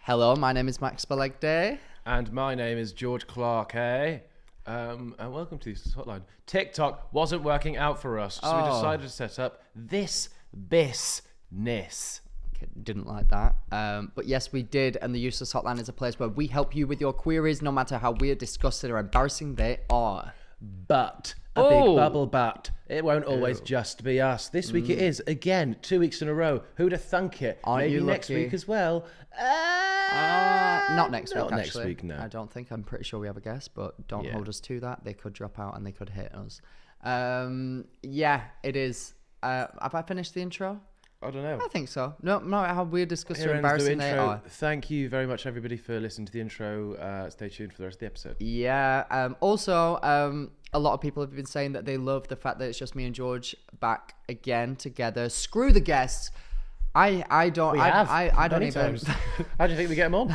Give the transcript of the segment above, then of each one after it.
Hello, my name is Max Balegde. And my name is George Clarke. And welcome to the Useless Hotline. TikTok wasn't working out for us, so we decided to set up this business. Didn't like that. But yes, we did. And the Useless Hotline is a place where we help you with your queries, no matter how weird, disgusting, or embarrassing they are. But a big bubble but. It won't always just be us. This week it is. Again, 2 weeks in a row. Who'd have thunk it? Aren't Maybe you next lucky? week as well. Not next week, Not next actually. week, no. I don't think. I'm pretty sure we have a guest, but don't hold us to that. They could drop out and they could hit us. Yeah, it is. Have I finished the intro? I don't know. I think so. No matter how weird, disgusting, Here or ends the embarrassing they intro. are. Thank you very much, everybody, for listening to the intro. Stay tuned for the rest of the episode. Yeah. Also, a lot of people have been saying that they love the fact that it's just me and George back again together. Screw the guests. I don't. We I have. don't Many even. times. How do you think we get them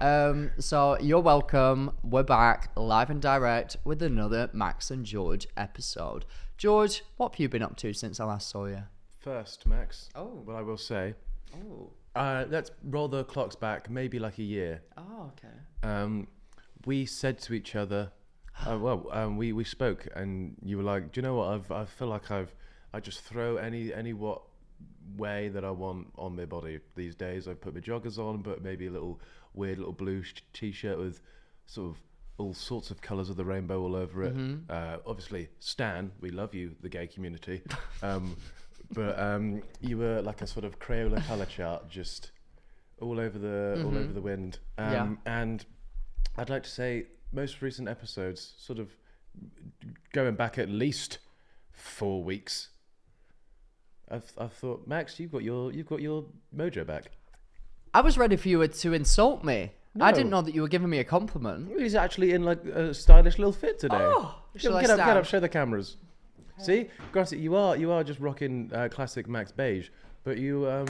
on? So you're welcome. We're back live and direct with another Max and George episode. George, what have you been up to since I last saw you? First, Max. Oh. What I will say. Oh. Let's roll the clocks back, maybe like a year. Oh, okay. We said to each other, we spoke, and you were like, do you know what? I feel like I just throw any what way that I want on my body these days. I put my joggers on, but maybe a little weird little blue t-shirt with sort of all sorts of colours of the rainbow all over it. Obviously, Stan, we love you, the gay community. But you were like a sort of Crayola colour chart, just all over the wind. And I'd like to say most recent episodes, sort of going back at least 4 weeks. I've thought, Max, you've got your mojo back. I was ready for you to insult me. No. I didn't know that you were giving me a compliment. He's actually in like a stylish little fit today. Oh, shall I get stand? up, show the cameras. See, granted, you are just rocking classic Max beige, but you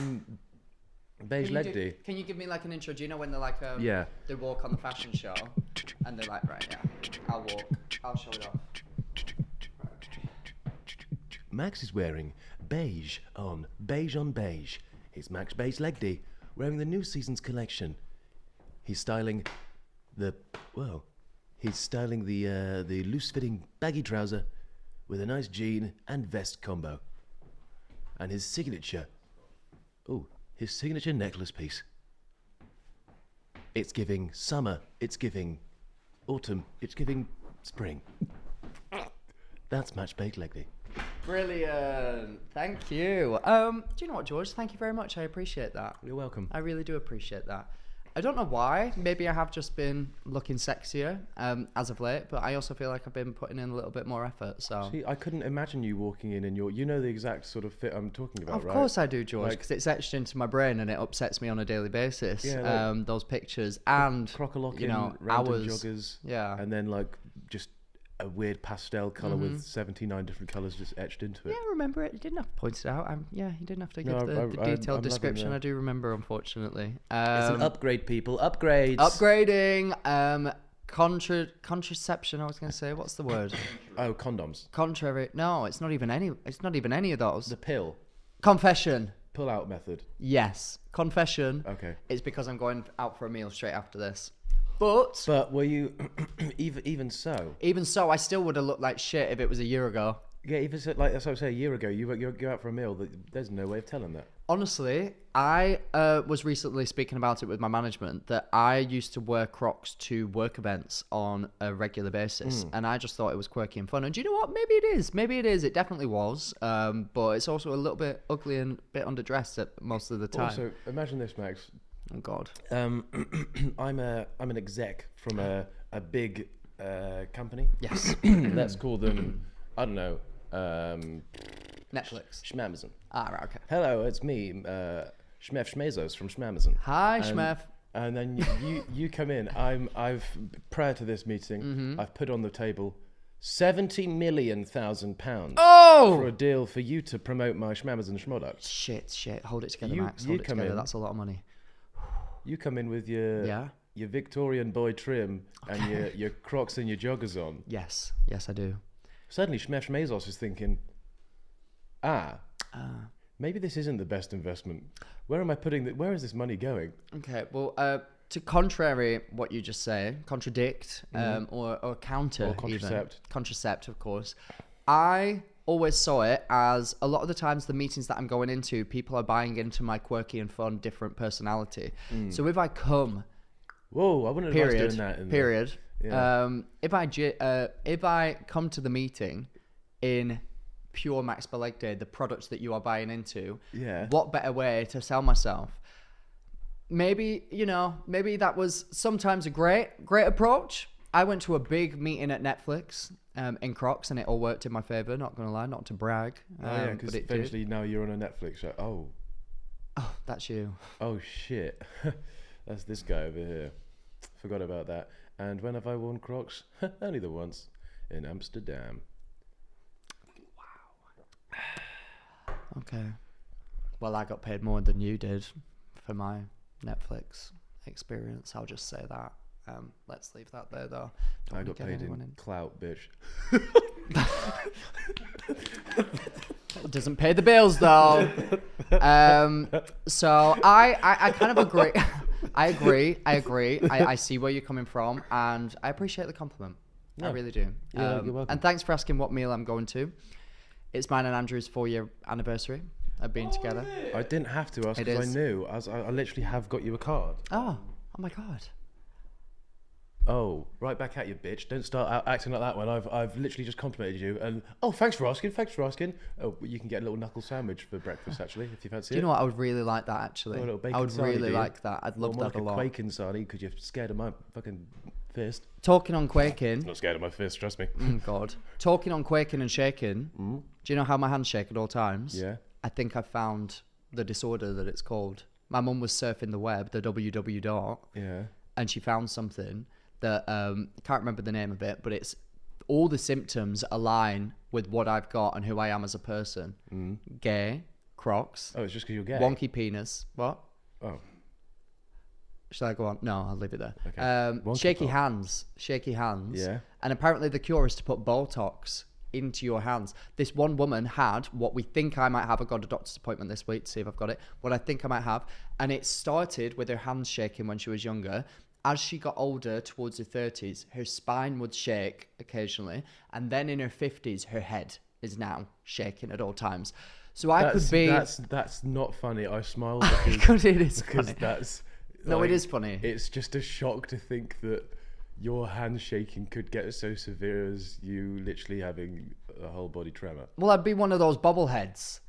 beige Legde. Can you give me like an intro? Do you know when they're like Yeah. they walk on the fashion show and they're like, right, yeah, I'll walk, I'll show it off. Max is wearing beige on beige. He's Max Beige Legde, wearing the new season's collection. He's styling the loose-fitting baggy trouser with a nice jean and vest combo. And his signature necklace piece. It's giving summer, it's giving autumn, it's giving spring. That's Max Beige Legde. Brilliant. Thank you. Do you know what, George? Thank you very much. I appreciate that. You're welcome. I really do appreciate that. I don't know why. Maybe I have just been looking sexier as of late, but I also feel like I've been putting in a little bit more effort. So See, I couldn't imagine you walking in your... You know the exact sort of fit I'm talking about, of right? course I do, George, because it's etched into my brain and it upsets me on a daily basis. Yeah, like those pictures and Crocolocking, you know, random hours. joggers, Yeah. and then like just a weird pastel colour with 79 different colours just etched into it. Yeah, I remember it. You didn't have to point it out. You didn't have to give the I'm detailed loving description. that. I do remember, unfortunately. It's an upgrade, people. Upgrades. Upgrading. Contraception. I was going to say, what's the word? Oh, condoms. Contrary. No, it's not even any. It's not even any of those. The pill. Confession. Pull-out method. Yes, confession. Okay. It's because I'm going out for a meal straight after this. But were you... even so... even so, I still would have looked like shit if it was a year ago. Yeah, even so, like that's what I was saying, a year ago, you go out for a meal, there's no way of telling that. Honestly, I was recently speaking about it with my management that I used to wear Crocs to work events on a regular basis, and I just thought it was quirky and fun. And do you know what? Maybe it is. Maybe it is. It definitely was. But it's also a little bit ugly and a bit underdressed at most of the time. Also, imagine this, Max. Oh God. I'm an exec from a big company. Yes. Let's call them, I don't know, Netflix. Schmamazon. Ah, right. Okay. Hello, it's me, Schmef Schmezos from Schmamazon. Hi, Schmef. And then you come in. I've prior to this meeting, I've put on the table £70 million for a deal for you to promote my Schmamazon schmoducts. Shit. Hold it together, You- Max. you Hold it come together. in. That's a lot of money. You come in with your Victorian boy trim and your Crocs and your joggers on. Yes, I do. Suddenly, Schmef Schmezos is thinking, maybe this isn't the best investment. Where am I putting where is this money going? Okay, well, to contrary what you just say, contradict, or counter, Or contracept. even. Contracept, of course. I always saw it as a lot of the times the meetings that I'm going into, people are buying into my quirky and fun, different personality. So if I come... Whoa, I wouldn't advise doing that. Period. Yeah. If I come to the meeting in pure Max Balegde, the products that you are buying into, what better way to sell myself? Maybe that was sometimes a great approach. I went to a big meeting at Netflix in Crocs, and it all worked in my favor. Not gonna lie, not to brag. Because eventually now you're on a Netflix show. Oh, that's you. Oh shit, that's this guy over here. Forgot about that. And when have I worn Crocs? Only the once in Amsterdam. Wow. Okay. Well, I got paid more than you did for my Netflix experience. I'll just say that. Let's leave that there, though. I got paid in clout, bitch. It doesn't pay the bills, though. So I kind of agree. I agree. I see where you're coming from, and I appreciate the compliment. I really do. You're welcome. And thanks for asking what meal I'm going to. It's mine and Andrew's 4-year anniversary of being together. I didn't have to ask because I knew. I literally have got you a card. Oh my God. Oh, right back at you, bitch. Don't start acting like that when I've literally just complimented you. And, thanks for asking. Oh, you can get a little knuckle sandwich for breakfast, actually, if you fancy it. Do you know what? I would really like that, actually. Oh, a little bacon I would sarnie, really like that. I'd love that like a lot. Quaking sarnie, because you're scared of my fucking fist. Talking on quaking. Not scared of my fist, trust me. God. Talking on quaking and shaking. Do you know how my hands shake at all times? Yeah. I think I found the disorder that it's called. My mum was surfing the web, the www dot. Yeah. And she found something that can't remember the name of it, but it's all the symptoms align with what I've got and who I am as a person. Gay, Crocs. Oh, it's just because you're gay. Wonky penis. What? Oh. Shall I go on? No, I'll leave it there. Okay. Shaky hands. Yeah. And apparently the cure is to put Botox into your hands. This one woman had what we think I might have. I got a doctor's appointment this week to see if I've got it. What I think I might have. And it started with her hands shaking when she was younger. As she got older, towards her 30s, her spine would shake occasionally. And then in her 50s, her head is now shaking at all times. So could be... That's not funny. I smiled because it is funny. That's... No, it is funny. It's just a shock to think that your hand shaking could get so severe as you literally having a whole body tremor. Well, I'd be one of those bobbleheads.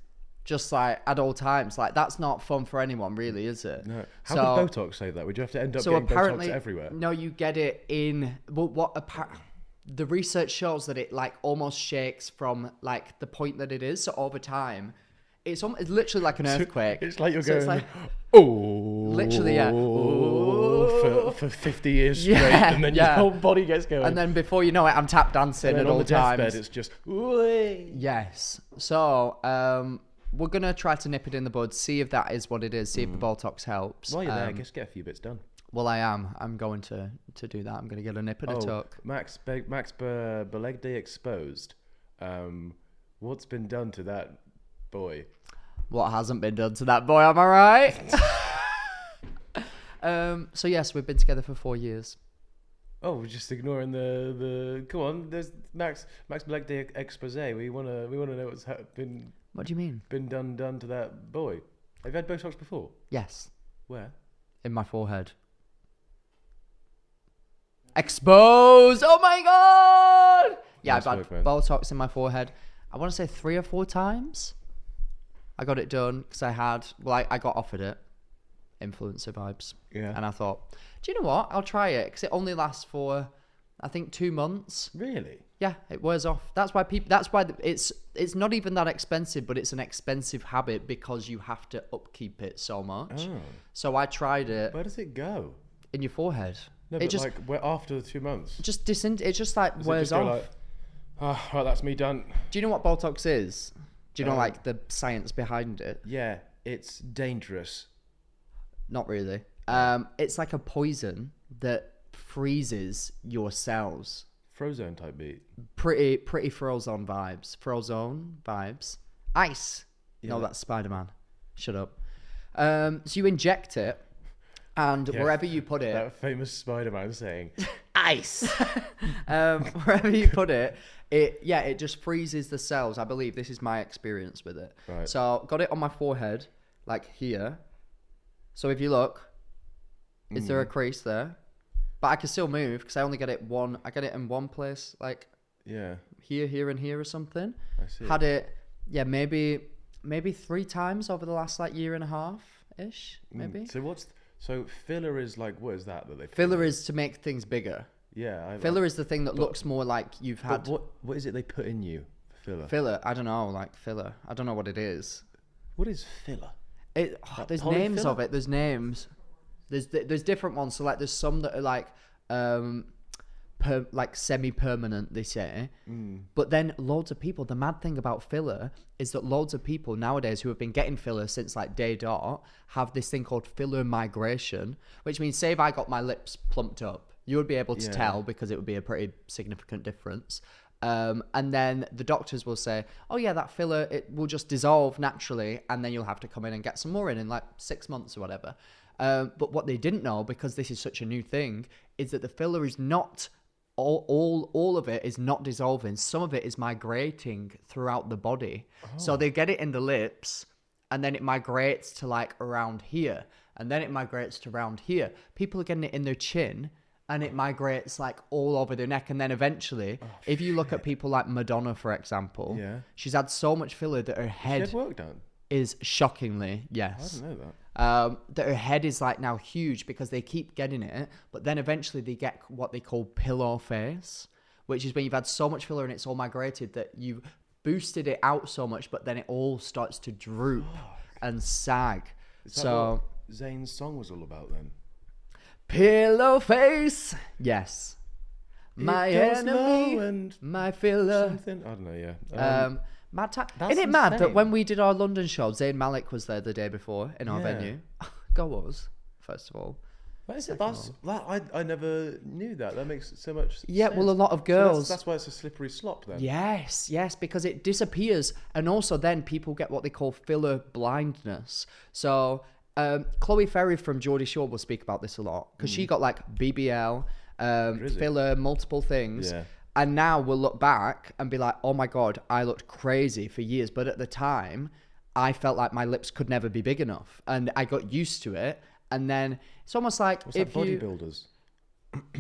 Just like at all times, like that's not fun for anyone, really, is it? No. How would Botox save that? Would you have to end up getting Botox everywhere? No, you get it in. Well, the research shows that it like almost shakes from like the point that it is. So over time, it's literally like an earthquake. It's like you're so going, literally, yeah, for 50 years straight, and then your whole body gets going. And then before you know it, I'm tap dancing at all times. Deathbed, it's just. Yes. So we're going to try to nip it in the bud, see if that is what it is, see if the Botox helps. While you're there, I guess get a few bits done. Well, I am. I'm going to do that. I'm going to get a nip and a tuck. Max Balegde exposed. What's been done to that boy? What hasn't been done to that boy, am I right? So yes, we've been together for 4 years. Oh, we're just ignoring the. Come on, there's Max Balegde expose. We wanna know what's been. What do you mean? Been done to that boy. Have you had Botox before? Yes. Where? In my forehead. Exposed! Oh my God! Yeah, Nice I've work, had man. Botox in my forehead. I want to say 3 or 4 times. I got it done because I got offered it. Influencer vibes. Yeah. And I thought, do you know what? I'll try it because it only lasts for, I think, 2 months. Really? Yeah, it wears off. That's why it's not even that expensive, but it's an expensive habit because you have to upkeep it so much. Oh. So I tried it. Where does it go? In your forehead. No, but like after the 2 months. It just like Does wears it just go off. Like, right, that's me done. Do you know what Botox is? Do you know like the science behind it? Yeah, it's dangerous. Not really. It's like a poison that freezes your cells. Frozone type beat. Pretty Frozone vibes. Frozone vibes. Ice. No, that's Spider-Man. Shut up. So you inject it, and wherever you put it... That famous Spider-Man saying, ice! Wherever you put it, it just freezes the cells. I believe this is my experience with it. Right. So got it on my forehead, like here. So if you look, is there a crease there? But I can still move because I only get it I get it in one place, like here, and here or something. I see. Had it, maybe 3 times over the last like year and a half ish, maybe. So filler is like, what is that they? Filler is to make things bigger. Yeah. Filler is the thing that looks more like you've had. What is it they put in you? Filler. I don't know. Like filler. I don't know what it is. What is filler? There's names of it. There's names. There's different ones. So like there's some that are like like semi-permanent, they say. But then loads of people, the mad thing about filler is that loads of people nowadays who have been getting filler since like day dot have this thing called filler migration, which means say if I got my lips plumped up, you would be able to tell because it would be a pretty significant difference. And then the doctors will say, oh yeah, that filler, it will just dissolve naturally, and then you'll have to come in and get some more in like 6 months or whatever. But what they didn't know, because this is such a new thing, is that the filler is not all of it is not dissolving. Some of it is migrating throughout the body. So they get it in the lips, and then it migrates to like around here, and then it migrates to around here. People are getting it in their chin, and it migrates like all over their neck. And then eventually, if you look at people like Madonna, for example, she's had so much filler that her head She had work done. Is shockingly, yes. I didn't know that. That her head is like now huge because they keep getting it, but then eventually they get what they call pillow face, which is when you've had so much filler and it's all migrated that you've boosted it out so much, but then it all starts to droop and sag. Is that what Zayn's song was all about then? Pillow face, yes. My It goes low enemy, and my filler. something. I don't know. Yeah. Mad time. That's Isn't it mad that insane. when we did our London show, Zayn Malik was there the day before in our venue? Go us, first of all. I never knew that. That makes so much sense. Yeah, well, a lot of So girls. that's why it's a slippery slop then. Yes, because it disappears. And also then people get what they call filler blindness. So Chloe Ferry from Geordie Shore will speak about this a lot because she got like BBL, filler, multiple things. Yeah. And now we'll look back and be like, oh my God, I looked crazy for years. But at the time, I felt like my lips could never be big enough. And I got used to it. And then it's almost like bodybuilders.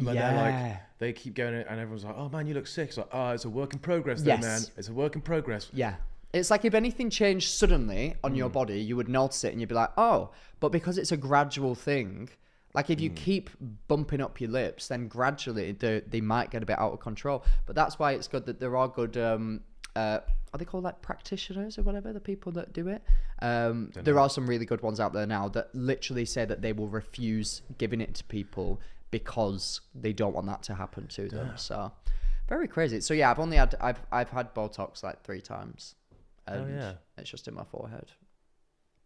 When they're like, they keep going and everyone's like, oh man, you look sick. It's like, oh, it's a work in progress then, man. It's a work in progress. Yeah. It's like if anything changed suddenly on your body, you would notice it and you'd be like, oh, but because it's a gradual thing, like if you keep bumping up your lips, then gradually they might get a bit out of control. But that's why it's good that there are good, are they called like practitioners or whatever, the people that do it? There are some really good ones out there now that literally say that they will refuse giving it to people because they don't want that to happen to them. So very crazy. So yeah, I've had Botox like 3 times. And it's just in my forehead.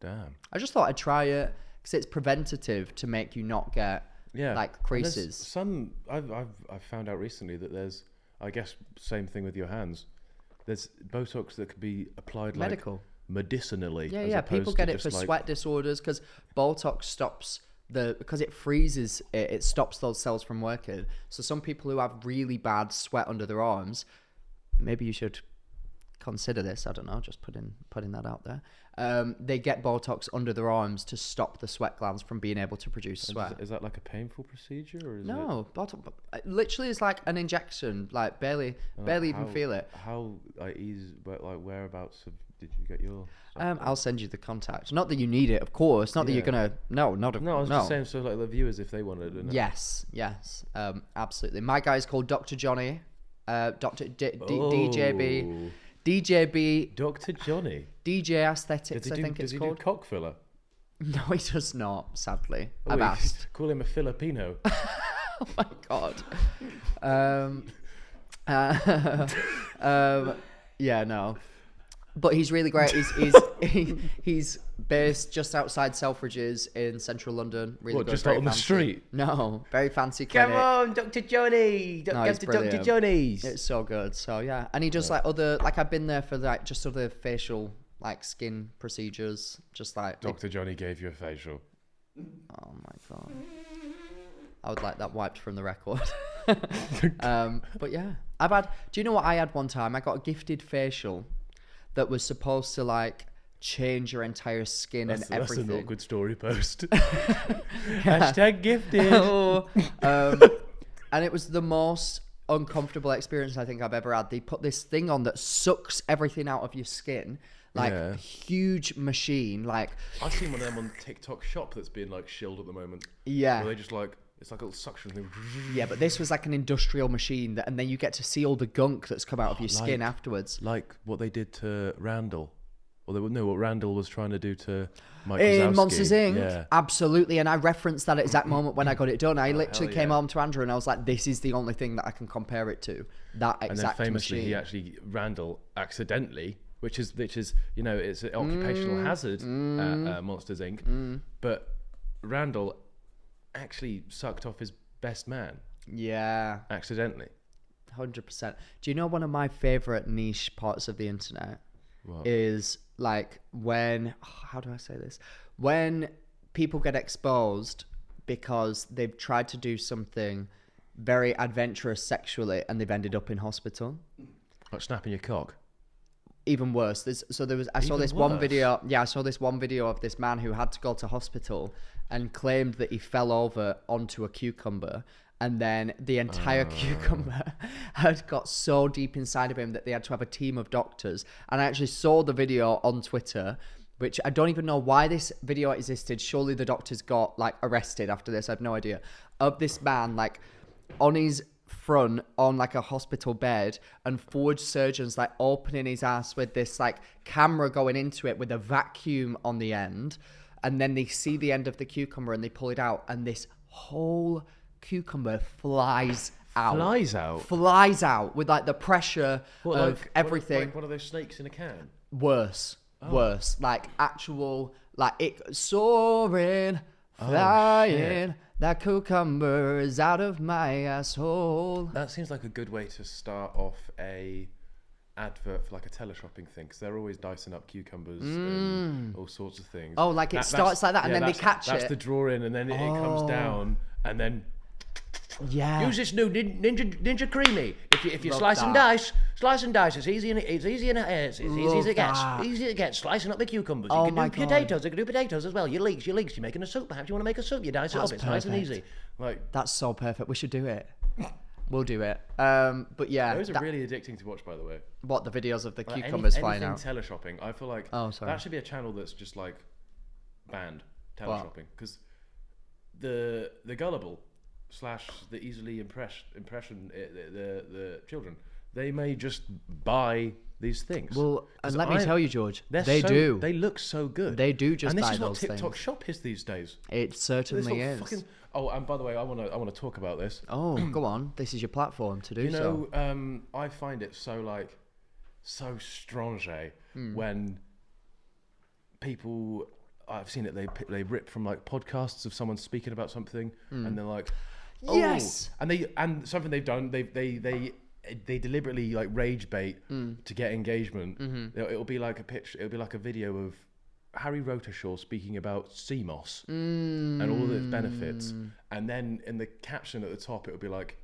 Damn. I just thought I'd try it because it's preventative to make you not get like creases. I've found out recently that there's, I guess, same thing with your hands. There's Botox that could be applied medical, medicinally. Yeah. People get it for sweat disorders because Botox stops because it freezes it stops those cells from working. So some people who have really bad sweat under their arms, maybe you should consider this. I don't know, just putting that out there. They get Botox under their arms to stop the sweat glands from being able to produce sweat. Is that like a painful procedure, or is no? Botox literally is like an injection. Like barely even feel it. How whereabouts did you get your? I'll send you the contact. Not that you need it, of course. Not that you're gonna. No. I was just saying, so like the viewers, if they wanted it. Yes. Absolutely. My guy's called Dr. Johnny. DJB. Dr. Johnny. DJ Aesthetics, I think it's called. Does he do cock filler? No, he does not, sadly. I've asked. Call him a Filipino. Oh my God. Yeah, no. But he's really great. He's based just outside Selfridges in central London. Really good. Just out on the street? No, very fancy clinic. Come on, Dr. Johnny. Dr. Johnny's. It's so good. So yeah, and he does like other, like I've been there for like just other facial like skin procedures, just like Dr. Johnny gave you a facial. Oh my god, I would like that wiped from the record. But yeah, I've had. Do you know what I had one time? I got a gifted facial that was supposed to like change your entire skin and everything. That's an awkward story post. Hashtag gifted. And it was the most uncomfortable experience I think I've ever had. They put this thing on that sucks everything out of your skin, like a huge machine. Like I've seen one of them on TikTok Shop that's being like shilled at the moment. Yeah. Where they just like, it's like a little suction thing. Yeah, but this was like an industrial machine that, and then you get to see all the gunk that's come out of your skin afterwards. Like what they did to Randall. Or they would know what Randall was trying to do to Mike In Wazowski. Monsters Inc. Yeah. Absolutely. And I referenced that exact moment when I got it done. I literally came home to Andrew and I was like, this is the only thing that I can compare it to. That exact and then famously, machine. he actually, Randall accidentally, which is you know, it's an occupational hazard at Monsters Inc. But Randall actually sucked off his best man. Yeah. Accidentally. 100%. Do you know one of my favourite niche parts of the internet? What? Is like when, how do I say this? When people get exposed because they've tried to do something very adventurous sexually and they've ended up in hospital. Like snapping your cock. Even worse. I saw this one video of this man who had to go to hospital and claimed that he fell over onto a cucumber. And then the entire cucumber had got so deep inside of him that they had to have a team of doctors. And I actually saw the video on Twitter, which I don't even know why this video existed. Surely the doctors got like arrested after this. I have no idea. Of this man like on his front on like a hospital bed, and forward surgeons like opening his ass with this like camera going into it with a vacuum on the end. And then they see the end of the cucumber and they pull it out, and this whole cucumber flies out with like the pressure of everything. Like one of those snakes in a can. Worse, like actual, like it soaring, flying. That cucumber is out of my asshole. That seems like a good way to start off a advert for like a teleshopping thing, because they're always dicing up cucumbers and all sorts of things. Oh, like it starts like that, and then they catch it. That's the draw in, and then it comes down, and then use this new Ninja Creamy. If you slice and dice, it's easy and it's easy as it gets. Slicing up the cucumbers. You can do potatoes. You can do potatoes as well. Your leeks. You're making a soup. Perhaps you want to make a soup. You dice it up. It's nice and easy. Like that's so perfect. We should do it. We'll do it. But yeah, those are really addicting to watch, by the way. What, the videos of the cucumbers flying out? Teleshopping. I feel like that should be a channel that's just like banned teleshopping, because the gullible / the easily the children, they may just buy these things. Well, and let me tell you, George, they do. They look so good. They do just buy those things. And this is what TikTok Shop is these days. It certainly is. And by the way, I want to talk about this. Oh, go on. This is your platform to do so. You know, I find it so strange when people, I've seen it, they rip from like podcasts of someone speaking about something, and they're like, yes, and something they've done, they deliberately like rage bait to get engagement. It'll be like a video of Harry Rotershaw speaking about sea moss and all of its benefits, and then in the caption at the top it'll be like,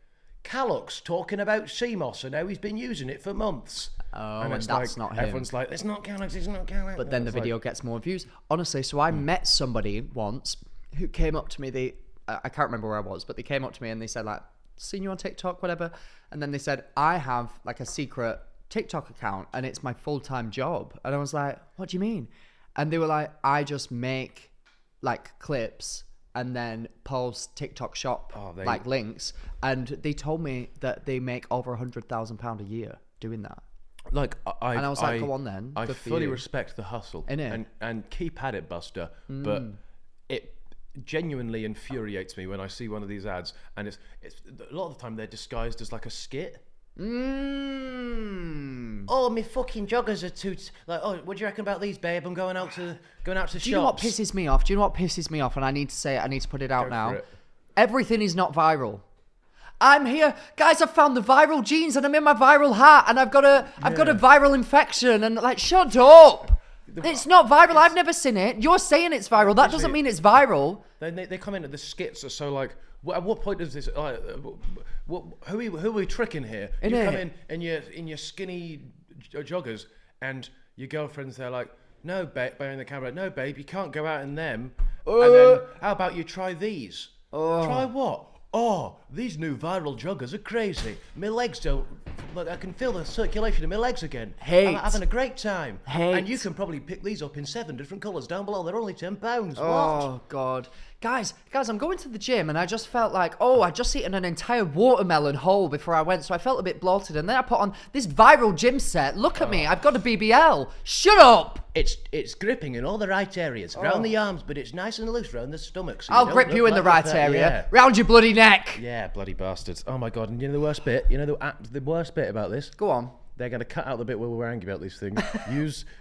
Calluck's talking about sea moss and how he's been using it for months. Oh, and that's like, not him. Everyone's like, it's not Calluck's, it's not Calluck's. But then the video gets more views. Honestly, so I met somebody once who came up to me. I can't remember where I was, but they came up to me and they said like, seen you on TikTok, whatever. And then they said, I have like a secret TikTok account and it's my full-time job. And I was like, what do you mean? And they were like, I just make like clips and then post TikTok shop like links. And they told me that they make over £100,000 a year doing that. Like and I was like, go on then. I fully respect the hustle. Innit? And keep at it, Buster. But it genuinely infuriates me when I see one of these ads, and it's a lot of the time they're disguised as like a skit. Oh, my fucking joggers are too like. Oh, what do you reckon about these, babe? I'm going out to shops. Do you know what pisses me off? And I need to say it. I need to put it out now. Everything is not viral. I'm here, guys. I found the viral jeans, and I'm in my viral hat, and I've got a viral infection, and like, shut up. It's not viral. I've never seen it. You're saying it's viral. That doesn't mean it's viral. They comment that the skits are so like. At what point does this? Who are we tricking here? You come in your skinny joggers, and your girlfriend's there like, no, babe, behind the camera. No, babe, you can't go out in them. And then, how about you try these? Try what? Oh, these new viral joggers are crazy. My legs don't... Look, I can feel the circulation in my legs again. I'm having a great time. And you can probably pick these up in 7 different colours down below. They're only £10. Oh, God. Guys, I'm going to the gym and I just felt like, I just eaten an entire watermelon whole before I went, so I felt a bit bloated. And then I put on this viral gym set. Look at me, I've got a BBL. Shut up! It's gripping in all the right areas, around the arms, but it's nice and loose around the stomach. So I'll grip you in the right area, round your bloody neck. Yeah, bloody bastards. Oh my God, and you know the worst bit? You know the worst bit about this? Go on. They're going to cut out the bit where we're angry about these things.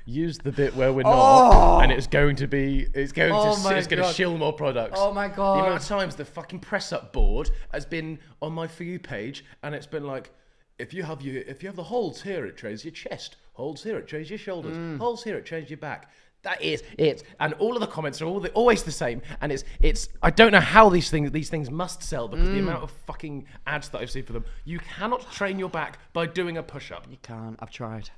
Use the bit where we're not, and it's going to shill more products. Oh my God! The amount of times the fucking press up board has been on my For You page, and it's been like, if you have the holds here, it trains your chest. Holds here, it trains your shoulders. Holds here, it trains your back. That is it. And all of the comments are always the same. And it's I don't know how these things must sell, because the amount of fucking ads that I've seen for them. You cannot train your back by doing a push-up. You can't. I've tried,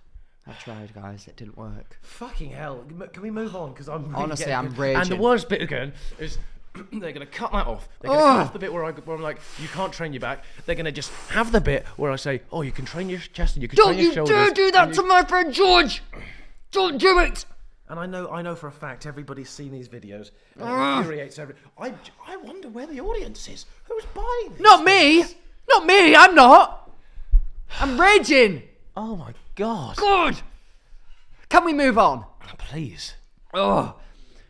guys. It didn't work. Fucking hell. Can we move on? Because I'm really honestly, I'm raging. And the worst bit again is they're going to cut that off. They're going to cut off the bit where I'm like, you can't train your back. They're going to just have the bit where I say, you can train your chest and you can train your shoulders. Don't you dare do that to my friend George! Don't do it! And I know for a fact everybody's seen these videos. And it infuriates everybody. I wonder where the audience is. Who's buying these? Not me! Not me! I'm not! I'm raging! Oh my God. God! Can we move on? Please. Oh.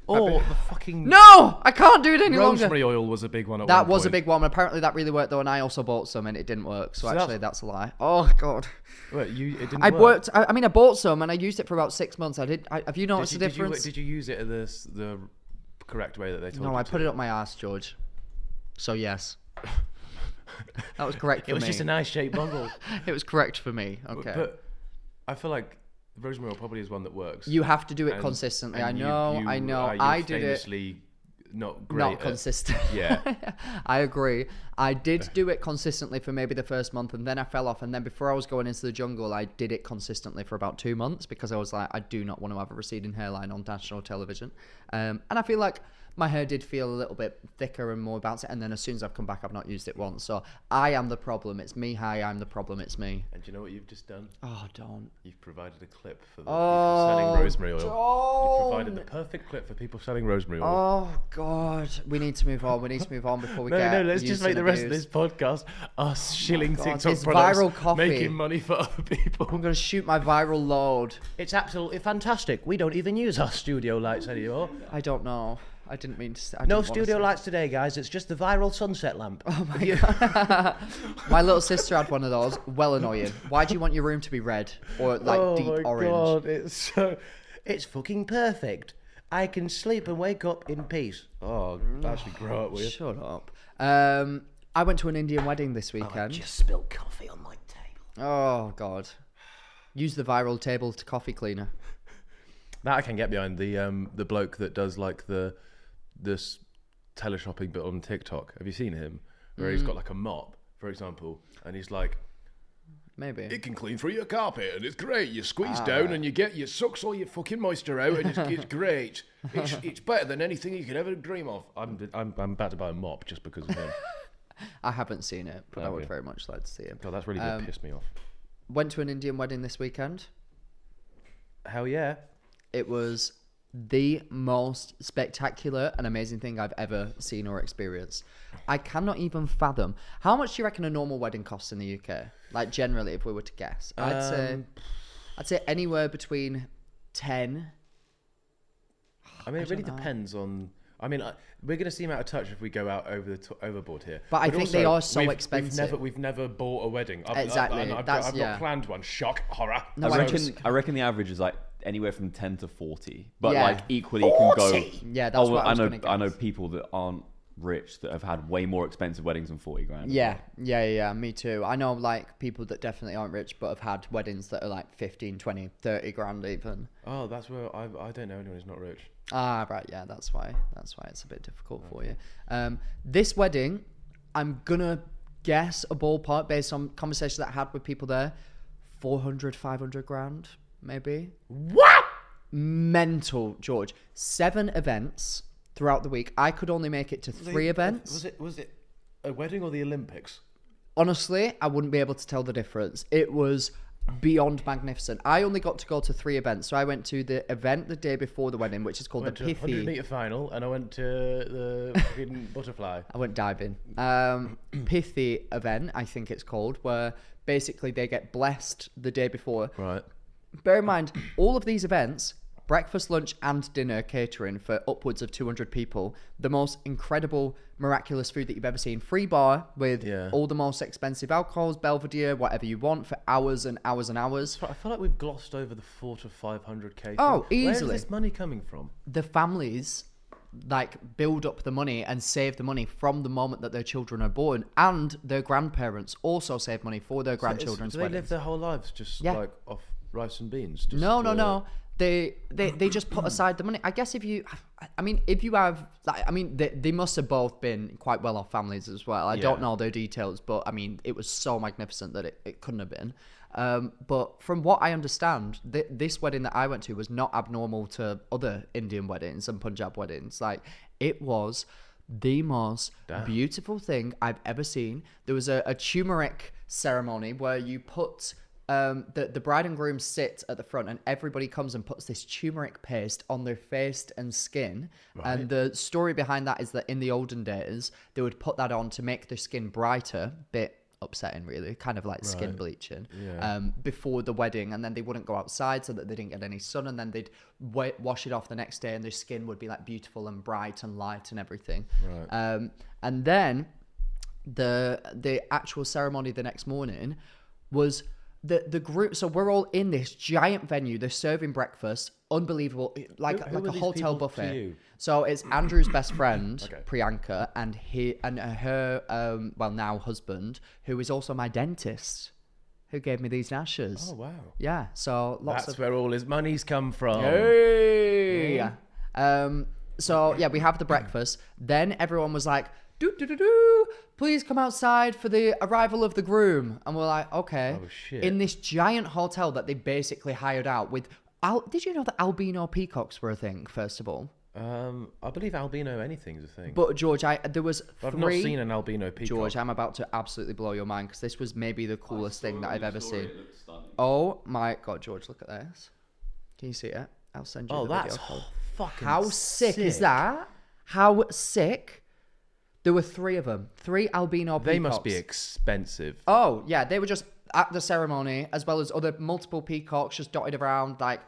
Or the fucking... No! I can't do it any longer. Rosemary oil was a big one at one That was point. a big one. Apparently that really worked though, and I also bought some and it didn't work. So actually that's a lie. Oh God. Wait, it didn't work? I bought some and I used it for about 6 months. Have you noticed the difference? Did you use it the correct way that they told you? No, I put it up my ass, George. So yes. That was correct for me. It was just a nice shaped bundle. It was correct for me. Okay. But I feel like rosemary oil probably is one that works. You have to do it consistently. I know. I did it. Famously not great. Not consistent. Yeah. I agree. I did do it consistently for maybe the first month, and then I fell off. And then before I was going into the jungle, I did it consistently for about 2 months because I was like, I do not want to have a receding hairline on national television. And I feel like my hair did feel a little bit thicker and more bouncy, and then as soon as I've come back, I've not used it once. So I am the problem. It's me. Hi, I'm the problem. It's me. And do you know what you've just done? Oh, don't. You've provided a clip for the people selling rosemary oil. Don't. You've provided the perfect clip for people selling rosemary oil. Oh, God. We need to move on. Before we get... No, let's just make the rest of this podcast us shilling TikTok this products, viral coffee. making money for other people. I'm going to shoot my viral load. It's absolutely fantastic. We don't even use our studio lights anymore. I don't know. I didn't mean to. No studio lights today, guys. It's just the viral sunset lamp. Oh my God. My little sister had one of those. Well annoying. Why do you want your room to be red or like deep orange? Oh my God, it's fucking perfect. I can sleep and wake up in peace. Oh, actually grow up with you. Shut up. I went to an Indian wedding this weekend. I just spilled coffee on my table. Oh God. Use the viral table to coffee cleaner. That I can get behind. The bloke that does like this teleshopping bit on TikTok. Have you seen him? Where he's got like a mop, for example, and he's like, maybe it can clean through your carpet and it's great. You squeeze down and you sucks all your fucking moisture out and it's great. It's better than anything you could ever dream of. I'm about to buy a mop just because of him. I haven't seen it, but I would very much like to see it. God, that's really going to piss me off. Went to an Indian wedding this weekend. Hell yeah. It was the most spectacular and amazing thing I've ever seen or experienced. I cannot even fathom. How much do you reckon a normal wedding costs in the UK? Like generally, if we were to guess, I'd say anywhere between 10. I mean, it really depends on. I mean, we're going to seem out of touch if we go out overboard here. But I think also, they are so expensive. We've never bought a wedding. Exactly. I've not planned one. Shock, horror. No, I reckon the average is like anywhere from 10 to 40. But like equally 40? It can go. Yeah, that's what I was I know people that aren't rich that have had way more expensive weddings than 40 grand. Yeah, me too. I know like people that definitely aren't rich but have had weddings that are like 15, 20, 30 grand even. Oh, that's where I don't know anyone who's not rich. Ah, right, yeah, that's why it's a bit difficult for you. This wedding, I'm gonna guess a ballpark based on conversations that I had with people there, 400, 500 grand, maybe. What? Mental, George. 7 events throughout the week. I could only make it to 3 events. Was it a wedding or the Olympics? Honestly, I wouldn't be able to tell the difference. It was beyond magnificent. I only got to go to 3 events. So I went to the event the day before the wedding, which is called the Pithy 100-meter final, and I went to the fucking butterfly. I went diving. Pithy event, I think it's called, where basically they get blessed the day before. Right. Bear in mind, all of these events, breakfast, lunch, and dinner catering for upwards of 200 people. The most incredible, miraculous food that you've ever seen. Free bar with all the most expensive alcohols, Belvedere, whatever you want, for hours and hours and hours. I feel like we've glossed over the 400 to 500k. Oh, easily. Where is this money coming from? The families like build up the money and save the money from the moment that their children are born, and their grandparents also save money for their grandchildren's do they weddings. live their whole lives just like off rice and beans? No. They just put aside the money. I guess if you have, they must have both been quite well off families as well. I don't know their details, but I mean, it was so magnificent that it couldn't have been. But from what I understand, this wedding that I went to was not abnormal to other Indian weddings and Punjab weddings. Like, it was the most beautiful thing I've ever seen. There was a turmeric ceremony where you put the bride and groom sit at the front, and everybody comes and puts this turmeric paste on their face and skin. Right. And the story behind that is that in the olden days, they would put that on to make their skin brighter. Bit upsetting, really, kind of like skin bleaching. Before the wedding, and then they wouldn't go outside so that they didn't get any sun, and then they'd wash it off the next day, and their skin would be like beautiful and bright and light and everything. Right. And then the actual ceremony the next morning was the group. So we're all in this giant venue. They're serving breakfast, unbelievable, like a hotel buffet. So it's Andrew's best friend, Priyanka, and her now husband, who is also my dentist, who gave me these lashes. Oh wow! Yeah, so that's where all his money's come from. Hey! So yeah, we have the breakfast. Then everyone was like, please come outside for the arrival of the groom. And we're like, okay. Oh, shit. In this giant hotel that they basically hired out with... Did you know that albino peacocks were a thing, first of all? I believe albino anything's a thing. But, George, there was 3... I've not seen an albino peacock. George, I'm about to absolutely blow your mind, because this was maybe the coolest thing that I've ever seen. Oh, my God, George, look at this. Can you see it? I'll send you the video code. Fucking How sick is that? How sick... There were 3 of them. 3 albino peacocks. They must be expensive. Oh, yeah. They were just at the ceremony, as well as other multiple peacocks just dotted around, like,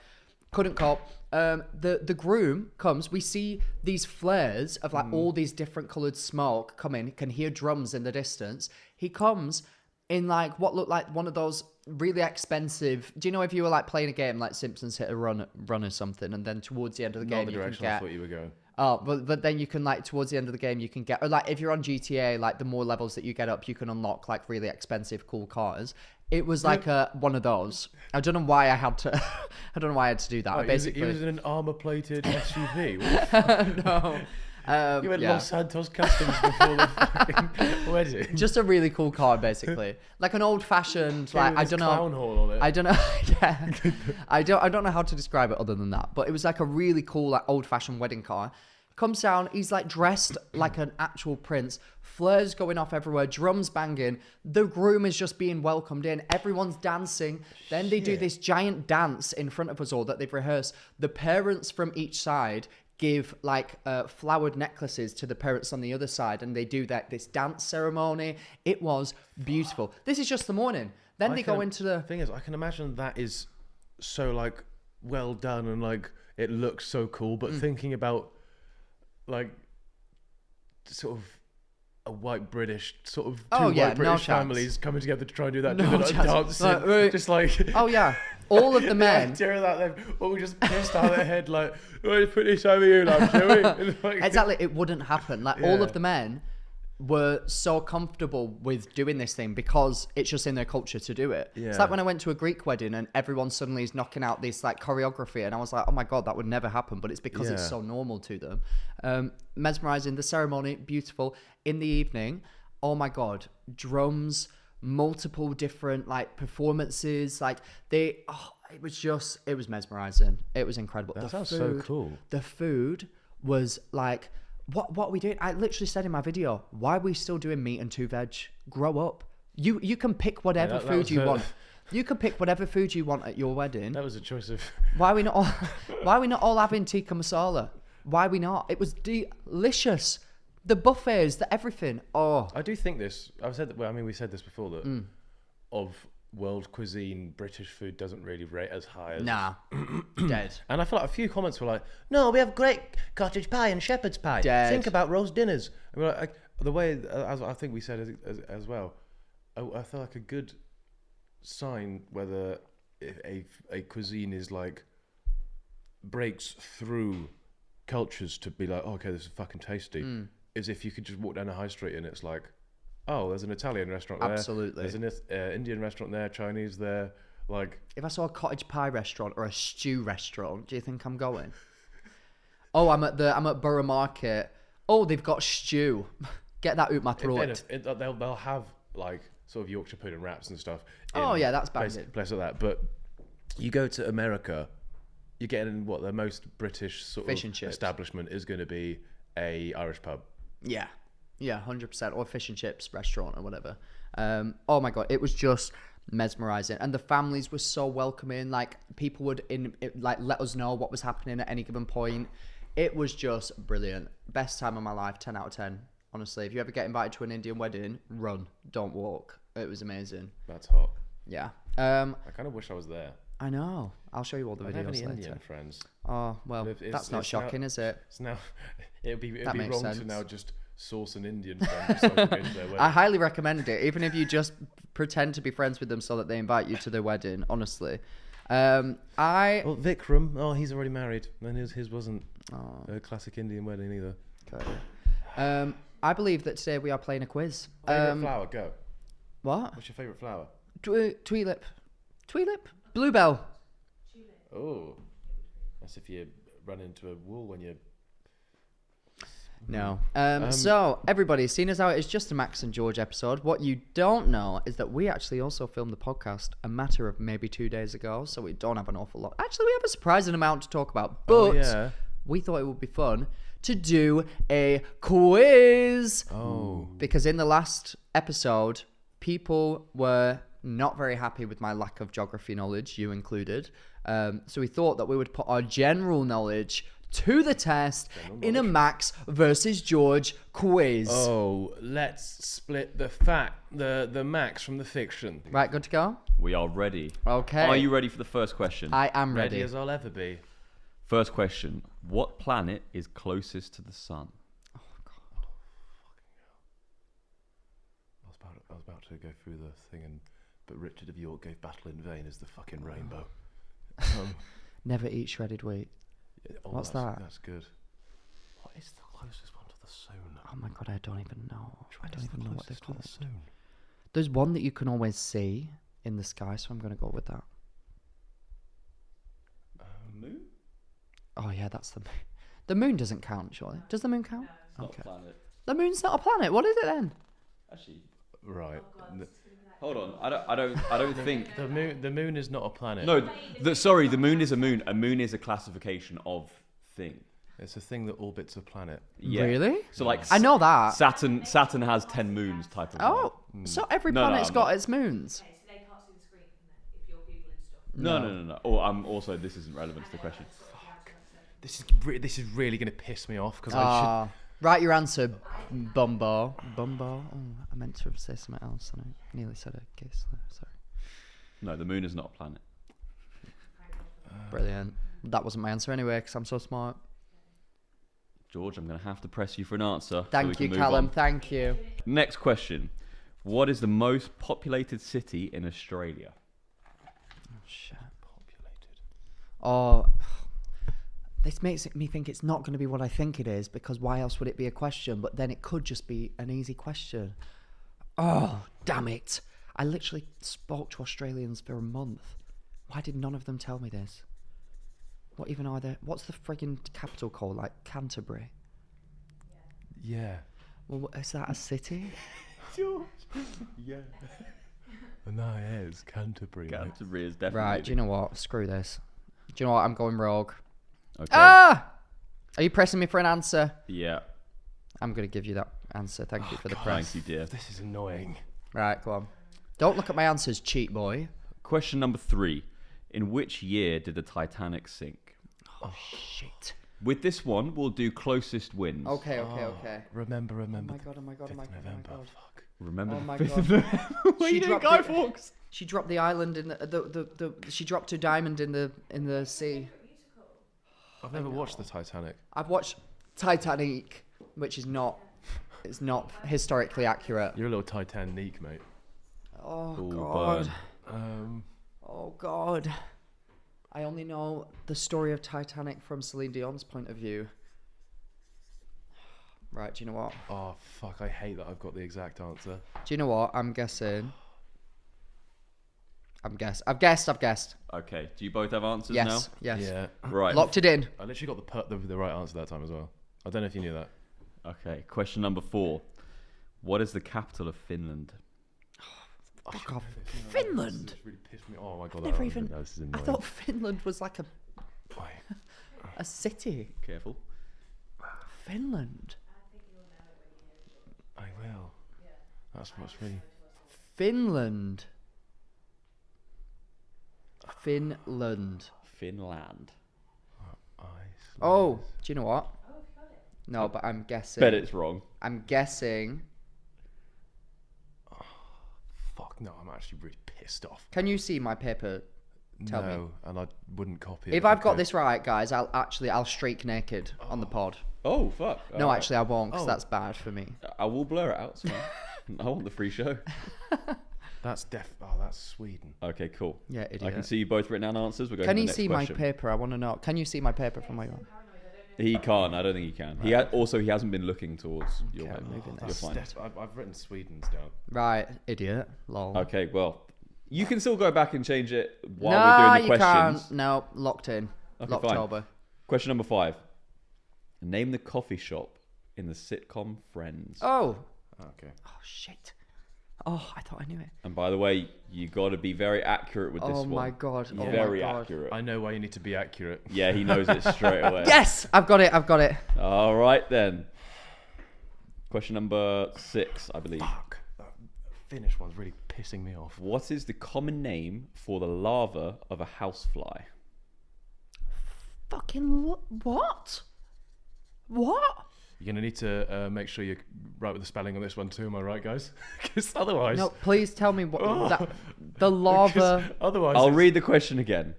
couldn't cope. The groom comes. We see these flares of, like, all these different coloured smoke come in. Can hear drums in the distance. He comes in, like, what looked like one of those really expensive... Do you know if you were, like, playing a game, like Simpsons hit a run or something, and then towards the end of the game... Not the direction I thought you were going. Oh, but then you can, like, towards the end of the game, you can get... Or, like, if you're on GTA, like, the more levels that you get up, you can unlock, like, really expensive, cool cars. It was, like, one of those. I don't know why I had to... I don't know why I had to do that. He was in an armour-plated SUV. No. You went Los Santos Customs before the fucking wedding. Just a really cool car, basically. Like an old-fashioned... Like, I don't know... clown horn on it. I don't know... Yeah. I don't know how to describe it other than that. But it was, like, a really cool, like, old-fashioned wedding car. Comes down, he's like dressed like an actual prince, flares going off everywhere, drums banging, the groom is just being welcomed in, everyone's dancing. Then they do this giant dance in front of us all that they've rehearsed. The parents from each side give like flowered necklaces to the parents on the other side, and they do this dance ceremony. It was beautiful. This is just the morning. Then they go into the... thing is, I can imagine that is so like well done and like it looks so cool, but thinking about like sort of a white British sort of Oh, yeah, white no British chance. families coming together to try and do that. No do like chance. dancing, Like, just like. Oh yeah, all of the men. During that, they've all just pissed out their head like, "Let's put this over you, love, shall we?" And like, Exactly, it wouldn't happen. Like all Yeah. of the men were so comfortable with doing this thing because it's just in their culture to do it. It's Yeah. like when I went to a Greek wedding and everyone suddenly is knocking out this like choreography, and I was like, oh my god, that would never happen. But it's because it's Yeah. so normal to them. Mesmerizing. The ceremony, beautiful. In the evening, oh my god, drums, multiple different like performances. Like it was mesmerizing. It was incredible. That The sounds food- so cool. The food was like, what are we doing? I literally said in my video, why are we still doing meat and 2 veg? Grow up. You can pick whatever that food was you a- want. You can pick whatever food you want at your wedding. That was a choice of. Why are we not all having tikka masala? Why are we not? It was delicious. The buffets, the everything. Oh, I do think this. I've said that. Well, I mean, we said this before that of world cuisine, British food doesn't really rate as high as. nah. Dead. And I feel like a few comments were like, "No, we have great cottage pie and shepherd's pie. Dead. Think about roast dinners." And we're like, the way, as I think we said as well, I feel like a good sign whether a cuisine is like breaks through cultures to be like, oh, okay, this is fucking tasty, is if you could just walk down a high street and it's like, oh, there's an Italian restaurant there. Absolutely. There's an Indian restaurant there, Chinese there. Like, If I saw a cottage pie restaurant or a stew restaurant, do you think I'm going? Oh, I'm at Borough Market. Oh, they've got stew. Get that out my throat. they'll have like sort of Yorkshire pudding wraps and stuff. Oh, in yeah, that's places banging. like that. But you go to America, you're getting what the most British sort Fish of and chips. establishment is going to be a Irish pub. Yeah, 100%. Or fish and chips restaurant or whatever. Oh my god, it was just mesmerizing, and the families were so welcoming. Like people would let us know what was happening at any given point. It was just brilliant. Best time of my life. 10 out of 10. Honestly, if you ever get invited to an Indian wedding, run, don't walk. It was amazing. That's hot. Yeah. I kind of wish I was there. I know. I'll show you all the I don't have videos any later. Indian friends. Oh well, But if that's not it's now- shocking, is it? It's now it'd be That makes wrong sense. to now just source an Indian friend so I can go to their wedding. I highly recommend it, even if you just pretend to be friends with them so that they invite you to their wedding. Honestly, Well, Vikram, oh, he's already married, and his wasn't a classic Indian wedding either. Okay. I believe that today we are playing a quiz. Favorite flower, go. What? What's your favorite flower? Tulip. Bluebell. Oh, that's if you run into a wall when you. No. So, everybody, seeing as how it is just a Max and George episode, what you don't know is that we actually also filmed the podcast a matter of maybe 2 days ago, so we don't have an awful lot. Actually, we have a surprising amount to talk about, but yeah. we thought it would be fun to do a quiz. Oh. Because in the last episode, people were not very happy with my lack of geography knowledge, you included. So we thought that we would put our general knowledge to the test in a Max versus George quiz. Oh, let's split the the Max from the fiction. Right, good to go? We are ready. Okay. Are you ready for the first question? I am Ready ready. as I'll ever be. First question. What planet is closest to the sun? I was about to go through the thing, but Richard of York gave Battle in Vain as the fucking rainbow. Never eat shredded wheat. What's that? That's good. What is the closest one to the sun? Oh my god, I don't even know. I don't even know what they're Closest to called. the sun? There's one that you can always see in the sky, so I'm going to go with that. Moon? Oh yeah, that's the moon. The moon doesn't count, surely. Does the moon count? Not a planet. The moon's not a planet. What is it then? Actually, Right. hold on. I don't think. The moon is not a planet. No, sorry. The moon is a moon. A moon is a classification of thing. It's a thing that orbits a planet. Yeah. Really? So like, I know that. Saturn has 10 moons type of. Oh, so every No, no, planet's I'm got not. its moons. Okay, so they can't see the screen then, if you're googling stuff. No. Oh, I'm also. This isn't relevant to the question. This is really going to piss me off because Ah, write your answer, Bumbo. Bumbo. Oh, I meant to say something else, and I nearly said a case there. Sorry. No, the moon is not a planet. Brilliant. That wasn't my answer anyway, because I'm so smart. George, I'm going to have to press you for an answer. Thank you, Callum. Thank you. Next question. What is the most populated city in Australia? Oh, shit. Populated. Oh, this makes me think it's not going to be what I think it is, because why else would it be a question? But then it could just be an easy question. Oh, damn it. I literally spoke to Australians for a month. Why did none of them tell me this? What even are there? What's the friggin' capital called? Like Canterbury? Yeah. Well, is that a city? George. Yeah. No, yeah, it's Canterbury. Mate. Canterbury is definitely. Right, do you know what? Screw this. Do you know what? I'm going rogue. Okay. Ah! Are you pressing me for an answer? Yeah. I'm going to give you that answer. Thank you for the press. Thank you, dear. This is annoying. Right, go on. Don't look at my answers, cheat boy. Question number 3. In which year did the Titanic sink? Oh, shit. With this one, we'll do closest wins. Okay. Remember. Oh my god. Fuck. Remember Oh the my 5th God. of November? Where you doing, Guy Fawkes? She dropped the island in the she dropped her diamond in the sea. I've never watched the Titanic. I've watched Titanic, which is not historically accurate. You're a little Titanic, mate. Oh Ooh, god. burn. Oh god. I only know the story of Titanic from Celine Dion's point of view. Right, do you know what? Oh, fuck. I hate that I've got the exact answer. Do you know what? I'm guessing. I've guessed. Okay. Do you both have answers Yes. now? Yes. Yeah. Right. Locked it in. I literally got the right answer that time as well. I don't know if you knew that. Okay. Question number 4. What is the capital of Finland? Fuck off. Finland? This really pissed me. Oh my god. Never that even. This is I annoying. thought Finland was like Why? a city. Careful. Finland. I will. That's what's really. Finland. Finland. Finland. Oh, do you know what? No, but I'm guessing. Bet it's wrong. I'm guessing. Fuck no! I'm actually really pissed off. Can you see my paper? Tell me. No, and I wouldn't copy it. If I I've got could. this right, guys, I'll streak naked on the pod. Oh, fuck. No, Alright. actually, I won't, because Oh. that's bad for me. I will blur it out. It's fine. I want the free show. That's that's Sweden. Okay, cool. Yeah, idiot. I can see you both written down answers. We're going Can to the you next see question. my paper? I want to know. Can you see my paper from where you are? He can't. I don't think he can. He also he hasn't been looking towards your Okay, paper. I'm moving You're this. fine. I've written Sweden's down. Right, idiot. Lol. Okay, well, you can still go back and change it while no, we're doing the you questions. can't. No, locked in. Okay, Locked fine. over. Question number 5. Name the coffee shop in the sitcom Friends. Oh. Okay. Oh, shit. Oh, I thought I knew it. And by the way, you got to be very accurate with this Oh one. my god. Oh Very my god. accurate. I know why you need to be accurate. Yeah, he knows it straight away. Yes, I've got it. All right then. Question number 6, I believe. Fuck. That Finnish one's really pissing me off. What is the common name for the larva of a housefly? Fucking what? What? You're gonna need to make sure you're right with the spelling on this one too. Am I right, guys? Because otherwise, No, please tell me what the larva. Otherwise, I'll read the question again.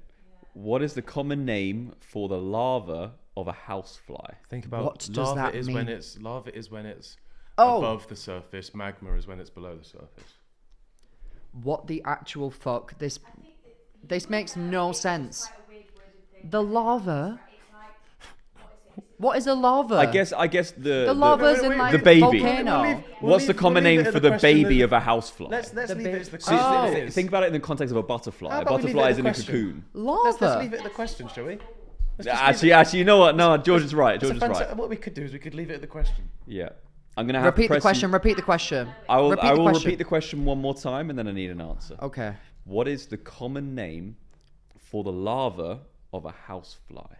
What is the common name for the larva of a housefly? Think about What does lava that is mean? Lava is when it's Oh. above the surface. Magma is when it's below the surface. What the actual fuck? This makes no sense. The lava. What is a lava? I guess the lava's in like the baby. volcano. What's the common name for the baby of a housefly? Let's The leave ba- it as the So question. think about it in the context of a butterfly. How A about we leave butterfly it is as in a a question? cocoon. Lava. Let's leave it at the question, shall we? Actually, you know what? No, George is right. George is right. What we could do is we could leave it at the question. Yeah. I'm going to have to Repeat the press question. you- Repeat the question. I will question. repeat the question one more time and then I need an answer. Okay. What is the common name for the larva of a housefly?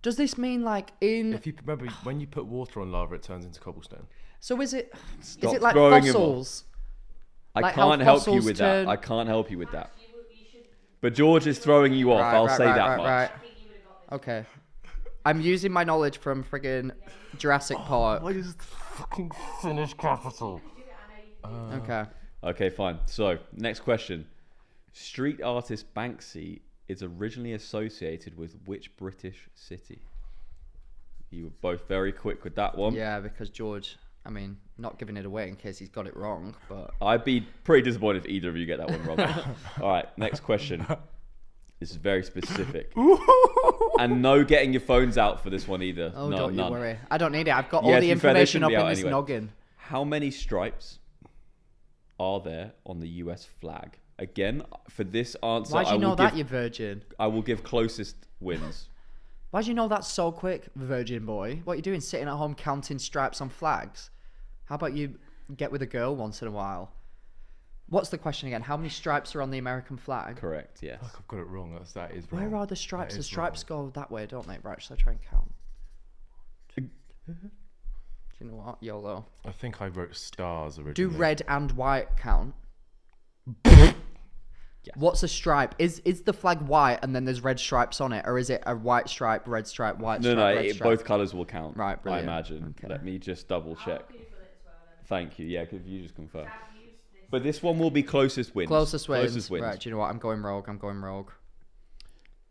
Does this mean like in? If you remember, when you put water on lava, it turns into cobblestone. So is it? Stop is it like throwing him fossils? I Like how can't help you fossils with turn- that. I can't help you with that. But George is throwing you off. I'll say that much. Okay. I'm using my knowledge from friggin' Jurassic Park. What is the fucking Finnish capital? Okay. Okay, fine. So, next question. Street artist Banksy is originally associated with which British city? You were both very quick with that one. Yeah, because George, I mean, not giving it away in case he's got it wrong, but I'd be pretty disappointed if either of you get that one wrong. All right, next question. This is very specific. And no getting your phones out for this one either. oh, No, don't none. you worry. I don't need it. I've got Yeah, all to the be fair, they information shouldn't up be in out this anyway. noggin. How many stripes are there on the US flag? Again, for this answer, Why do you I know will that, give, you virgin? I will give closest wins. Why do you know that so quick, virgin boy? What are you doing, sitting at home counting stripes on flags? How about you get with a girl once in a while? What's the question again? How many stripes are on the American flag? Correct, yes. Fuck, I've got it wrong. That is wrong. Where are the stripes? That The is stripes wrong. go that way, don't they? Right, shall I try and count? Do you know what? YOLO. I think I wrote stars originally. Do red and white count? Yes. What's a stripe? Is the flag white and then there's red stripes on it, or is it a white stripe, red stripe, white No, stripe, no, red stripe? both colours will count. Right, brilliant. I imagine. Okay. Let me just double check. I'll Google it as well then. Thank you. Yeah, because you just confirm. I've used this. But this one will be closest wins. Closest wins. Closest wins. Right, do you know what? I'm going rogue.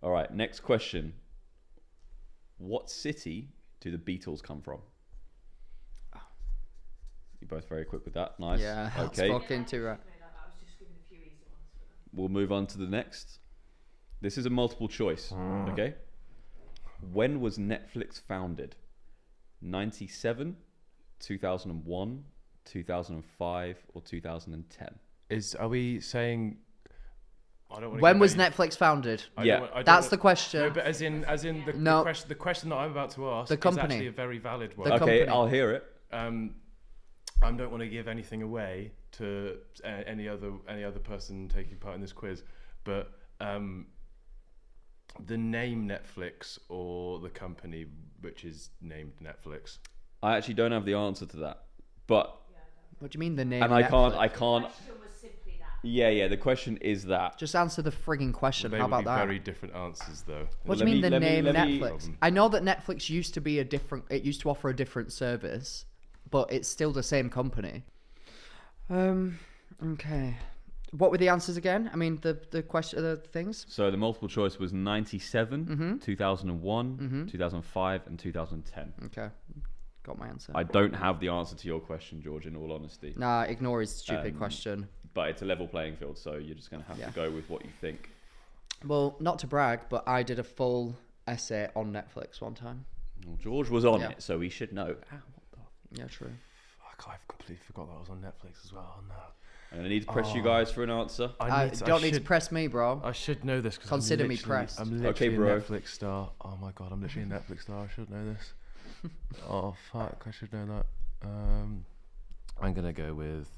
All right, next question. What city do the Beatles come from? You're both very quick with that. Nice. Yeah, that's Okay. fucking too right. I was just giving a few easy ones for them. We'll move on to the next. This is a multiple choice. Okay. When was Netflix founded? 97, 2001, 2005, or 2010? Are we saying? I don't want When was Netflix founded? Yeah. That's the question. No, but as in the, No. the question that I'm about to ask The company. is actually a very valid one. The Okay, company. I'll hear it. I don't want to give anything away to any other person taking part in this quiz, but the name Netflix or the company which is named Netflix. I actually don't have the answer to that, but What do you mean the name? and I can't. Netflix? I can't. The question was simply that. Yeah. The question is that. Just answer the frigging question. They How would about be that? very different answers though. What do Let you mean me- the let me- name let me- Netflix? I know that Netflix used to be it used to offer a different service, but it's still the same company. Okay. What were the answers again? I mean, the question, the things. So the multiple choice was 97, 2001, 2005, and 2010. Okay, got my answer. I don't have the answer to your question, George, in all honesty. Nah, ignore his stupid question. But it's a level playing field, so you're just going to have Yeah. to go with what you think. Well, not to brag, but I did a full essay on Netflix one time. Well, George was on Yeah. it, so he should know. Ow, what the... Yeah, true. Fuck, I've completely forgot that was on Netflix as well. No. I'm going to need to press you guys for an answer. Don't need to press me, bro. I should know this because Consider me pressed. I'm Okay, literally bro. a Netflix star. Oh my god, I'm literally a Netflix star. I should know this. Oh fuck, I should know that. I'm gonna go with.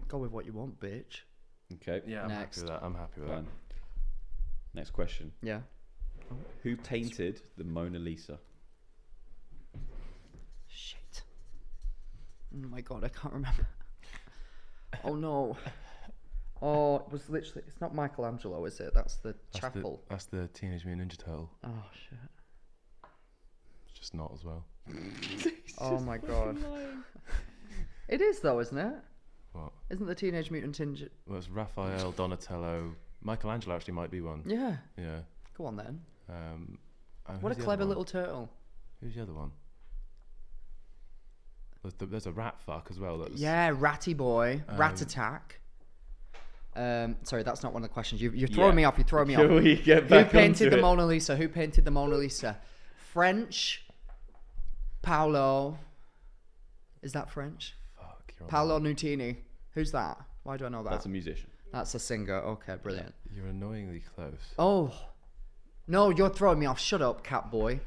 Go with what you want, bitch. Okay, Yeah, I'm Next. happy with that. I'm happy with that. fine. Next question. Yeah. Who painted the Mona Lisa? Shit. Oh my god, I can't remember. Oh no. Oh, it was literally. It's not Michelangelo, is it? That's the chapel. That's the Teenage Mutant Ninja Turtle. Oh shit. It's just not as well. Oh my god. It is though, isn't it? What? Isn't the Teenage Mutant Ninja? Well, it's Raphael, Donatello, Michelangelo actually might be one. Yeah. Yeah. Go on then. And What a who's the clever other one? little turtle. Who's the other one? There's a rat fuck as well. That's Yeah, Ratty Boy, Rat Attack. Sorry, that's not one of the questions. You're throwing me off. You're throwing me Can off. we get Who back painted onto the it? Mona Lisa? Who painted the Mona Lisa? French. Paolo. Is that French? Fuck. You're on Paolo Nutini. Who's that? Why do I know that? That's a musician. That's a singer. Okay, brilliant. You're annoyingly close. Oh. No, you're throwing me off. Shut up, cat boy.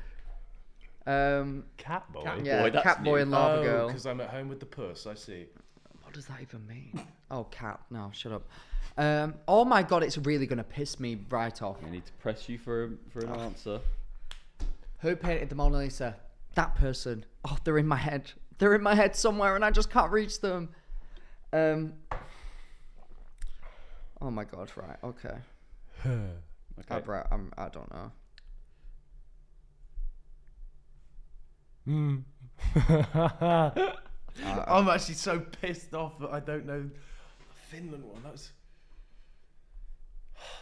Cat boy. Yeah, Boy, that's cat boy new. and lava girl. because I'm at home with the puss. I see. What does that even mean? Oh, cat. No, shut up. Oh my god, it's really gonna piss me right off. I need to press you for an answer. Who painted the Mona Lisa? That person. Oh, they're in my head. They're in my head somewhere, and I just can't reach them. Oh my god. Right. Okay. Okay. Right. I don't know. I'm actually so pissed off that I don't know the Finland one. That's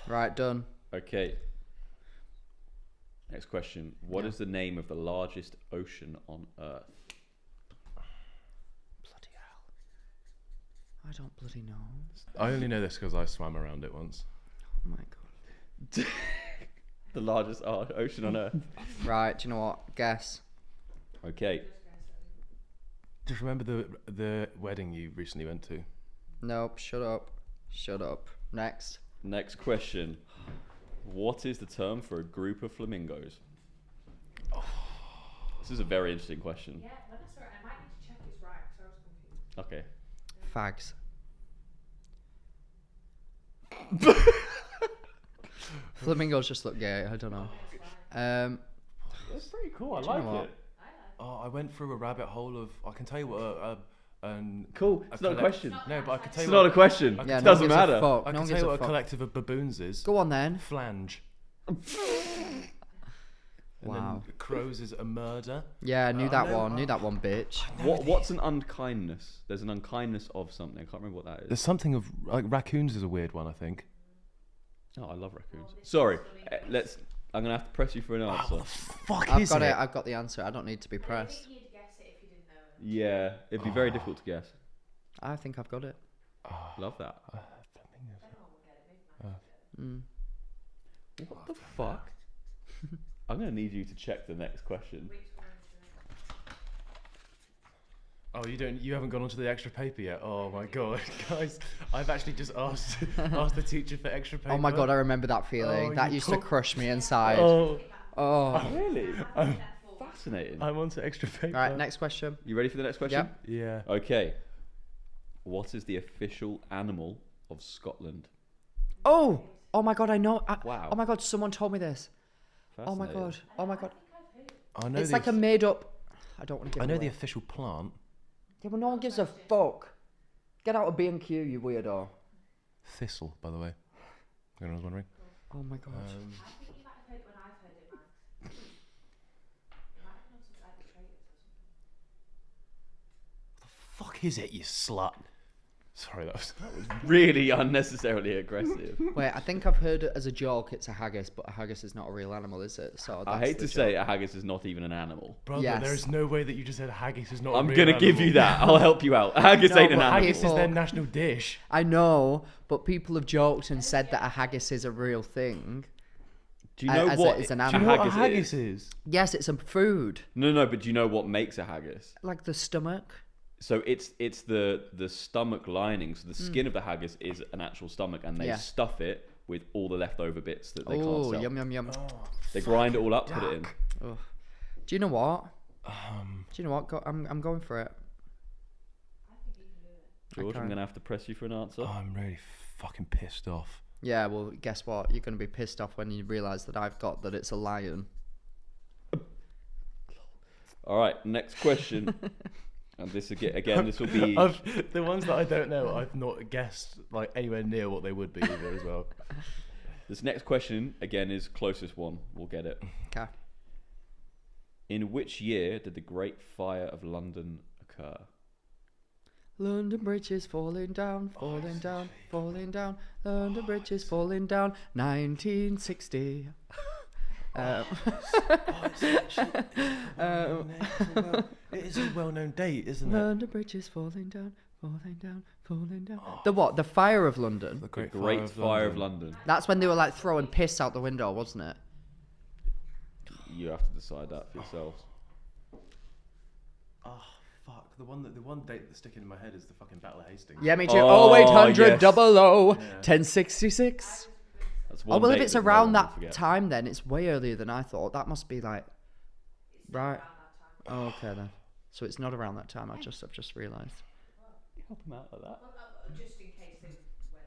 Right. Done. Okay. Next question. What is the name of the largest ocean on Earth? Bloody hell. I don't bloody know. I only know this because I swam around it once. Oh my god. The largest ocean on Earth. Right, do you know what? Guess. Okay. Just remember the wedding you recently went to? Nope, shut up. Shut up. Next. Next question. What is the term for a group of flamingos? This is a very interesting question. Yeah, when I saw it, I might need to check it's right because I was confused. Okay. Fags. Flamingos just look gay. I don't know. That's pretty cool. I Do you know like what? it. Oh, I went through a rabbit hole of. I can tell you what. Cool. It's not a question. No, but I can tell It's you. not a question. Yeah, It no one doesn't gives a matter. fuck. I No can one tell gives you a what a fuck. collective of baboons is. Go on then. Flange. And Wow. then crows is a murder. Yeah, I knew that know- one. Knew that one, bitch. What's an unkindness? There's an unkindness of something. I can't remember what that is. There's something of like raccoons is a weird one, I think. Oh, I love raccoons. Sorry. I'm gonna have to press you for an answer. Fuck I've is got it? it. I've got the answer. I don't need to be I pressed. think you'd guess it if you didn't know it. Yeah, it'd be very difficult to guess. I think I've got it. Love that. Everyone will get it. Maybe not. Mm. What the fuck? I'm gonna need you to check the next question. Which one is Oh, you haven't gone onto the extra paper yet. Oh my god, guys! I've actually just asked the teacher for extra paper. Oh my god, I remember that feeling. Oh, that you used to poor- crush me inside. Oh, Oh. Really? it? Fascinating. I'm onto extra paper. All right, next question. You ready for the next question? Yep. Yeah. Okay. What is the official animal of Scotland? Oh! Oh my god, I know. Wow. Oh my god, someone told me this. Oh my Fascinating. god. Oh my god. I know It's the like a made up. I don't want to give I know it the away. official plant. Yeah, but no one gives a fuck. Get out of B&Q, you weirdo. Thistle, by the way. Anyone was wondering. Oh my god. I think you might have heard it when I've heard it, Max. It might have been on something like the traders or something. Fuck is it, you slut? Sorry, that was. Really unnecessarily aggressive. Wait, I think I've heard it as a joke. It's a haggis, but a haggis is not a real animal, is it? So I that's hate the to joke. say a haggis is not even an animal. Brother, Yes. there is no way that you just said haggis is not. I'm a real gonna give animal. you that. I'll help you out. A haggis No, ain't an but animal. Haggis is People- their national dish. I know, but people have joked and said that a haggis is a real thing. Do you know as what? it's an do Do you animal. know what a haggis haggis is? Yes, it's a food. No, but do you know what makes a haggis? Like the stomach. So it's the stomach lining. So the skin of the haggis is an actual stomach, and they Yeah. stuff it with all the leftover bits that they can't Oh, sell. yum, yum, yum. They grind it all up, put it in. Ugh. Do you know what? Do you know what? I'm going for it. I think you can do it. George, I'm Okay. gonna have to press you for an answer. Oh, I'm really fucking pissed off. Yeah, well, guess what? You're going to be pissed off when you realise that I've got that it's a lion. All right, next question. And this again, this will be. The ones that I don't know, I've not guessed like anywhere near what they would be either as well. This next question again is closest one. We'll get it. Okay. In which year did the Great Fire of London occur? London Bridge is falling down, falling down, falling down. London Bridge is falling down. 1960. It is a well-known date, isn't it? London Bridge is falling down, falling down, falling down. The what? The Fire of London. The Great Fire of London. That's when they were like throwing piss out the window, wasn't it? You have to decide that for yourselves. Oh fuck! The one date that's sticking in my head is the fucking Battle of Hastings. Yeah, me too. Oh, 0800 yes. 00 Yeah. 1066. That's Oh, one well, if date it's that no around one will that forget. time, then it's way earlier than I thought. That must be like. Right. Oh, okay then. So it's not around that time. I've just realised. Help him out like that. Well, just in case they went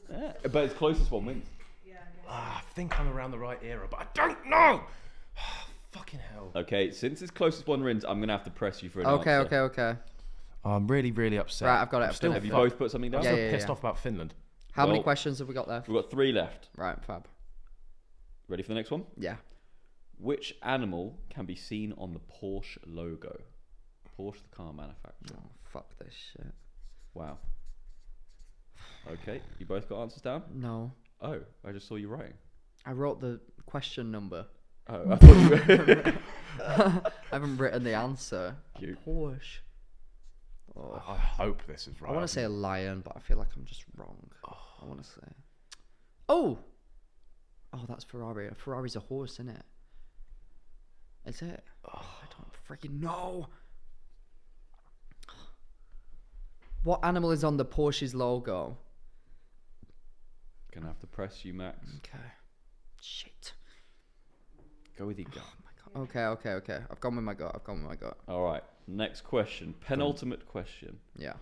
for that. Yeah, but its closest one wins. Yeah, I guess. I think I'm around the right era, but I don't know. Fucking hell. Okay, since its closest one wins, I'm gonna have to press you for an Okay, answer. okay. Oh, I'm really upset. Right, I've got it. I'm I've still, got it. Have you fuck- both put something down? I'm Yeah, still yeah, pissed yeah. off about Finland. How many Well- questions have we got left? We've got 3 left. Right, fab. Ready for the next one? Yeah. Which animal can be seen on the Porsche logo? Porsche, the car manufacturer. Oh, fuck this shit. Wow. Okay, you both got answers down? No. Oh, I just saw you writing. I wrote the question number. Oh, I thought you were. I haven't written the answer. Cute. Horse. Oh. I hope this is right. I want to say a lion, but I feel like I'm just wrong. I want to say. Oh, that's Ferrari. A Ferrari's a horse, isn't it? Is it? I don't freaking know. What animal is on the Porsche's logo? Gonna have to press you, Max. Okay. Shit. Go with your gut. Oh my God. Okay. I've gone with my gut. All right. Next question. Penultimate question. Yeah.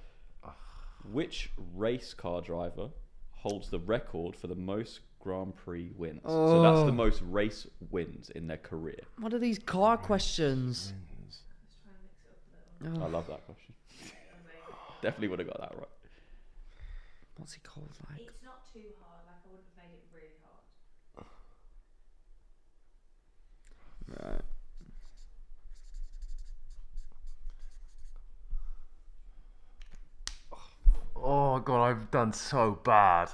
Which race car driver holds the record for the most Grand Prix wins? So that's the most race wins in their career. What are these car questions? Let's try and mix it up a little. I love that question. Definitely would have got that right. What's he called? Like. It's not too hard. Like I wouldn't have made it really hard. Right. Oh God, I've done so bad.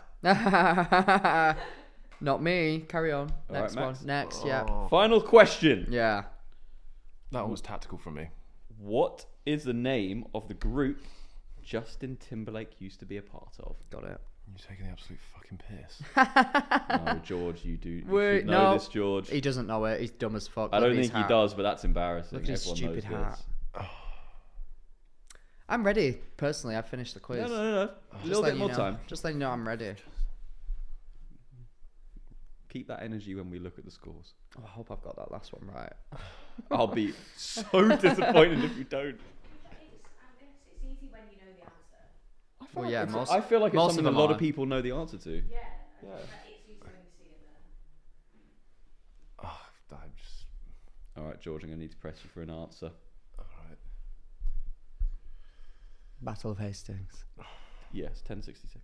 Not me. Carry on. All right, Next one. Max. Next. Yeah. Final question. Yeah. That was tactical from me. What is the name of the group Justin Timberlake used to be a part of? Got it. You're taking the absolute fucking piss. No, George, you should Wait, know no. this, George. He doesn't know it. He's dumb as fuck. I Look don't at his think he hat. does, but that's embarrassing. Look at his Everyone stupid knows hat. this. I'm ready. Personally, I've finished the quiz. No. A Just little bit letting more you know. time. Just letting you know I'm ready. Keep that energy when we look at the scores. Oh, I hope I've got that last one right. I'll be so disappointed if you don't. I guess it's easy when you know the answer. Well, yeah, I feel like it's most of something a them lot are. of people know the answer to. Yeah. Yeah. But it's easy when you see it there. I'm just. All right, George, I'm going to need to press you for an answer. All right. Battle of Hastings. Yes, 1066.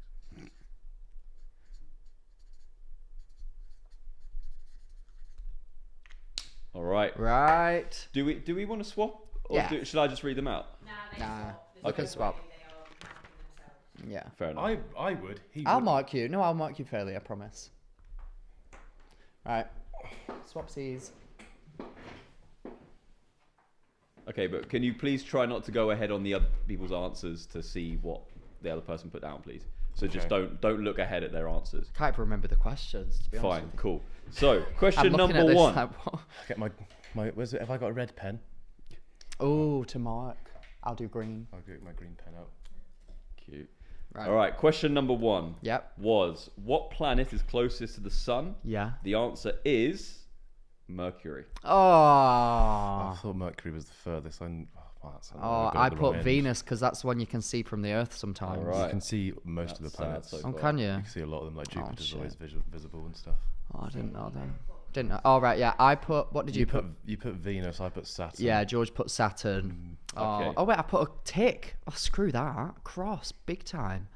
All right. Right. Do we want to swap? Or Yeah. should I just read them out? Nah. There's Okay, no swap. way they are marking themselves. Yeah. Fair enough. I would. He I'll would. mark you. No, I'll mark you fairly. I promise. Right. Swapsies. Okay, but can you please try not to go ahead on the other people's answers to see what the other person put down, please? So just don't look ahead at their answers. Can't even remember the questions. To be honest Fine, with you. cool. So, question I'm looking number at this one. like, what? Get my. Where's it? Have I got a red pen? Oh, to mark. I'll do green. I'll get my green pen out. Cute. Right. All right, question number one Yep. was, what planet is closest to the sun? Yeah. The answer is Mercury. Oh. I thought Mercury was the furthest. That's I put Venus because that's one you can see from the Earth sometimes. All right. You can see most of That's the planets. sad so Oh, far. can you? You can see a lot of them, like Jupiter's shit. always visible and stuff. Oh, I didn't know that. Didn't know. Oh, right, yeah. I put. What did you put? You put Venus. I put Saturn. Yeah, George put Saturn. Okay. Oh, wait, I put a tick. Oh, screw that. Cross, big time.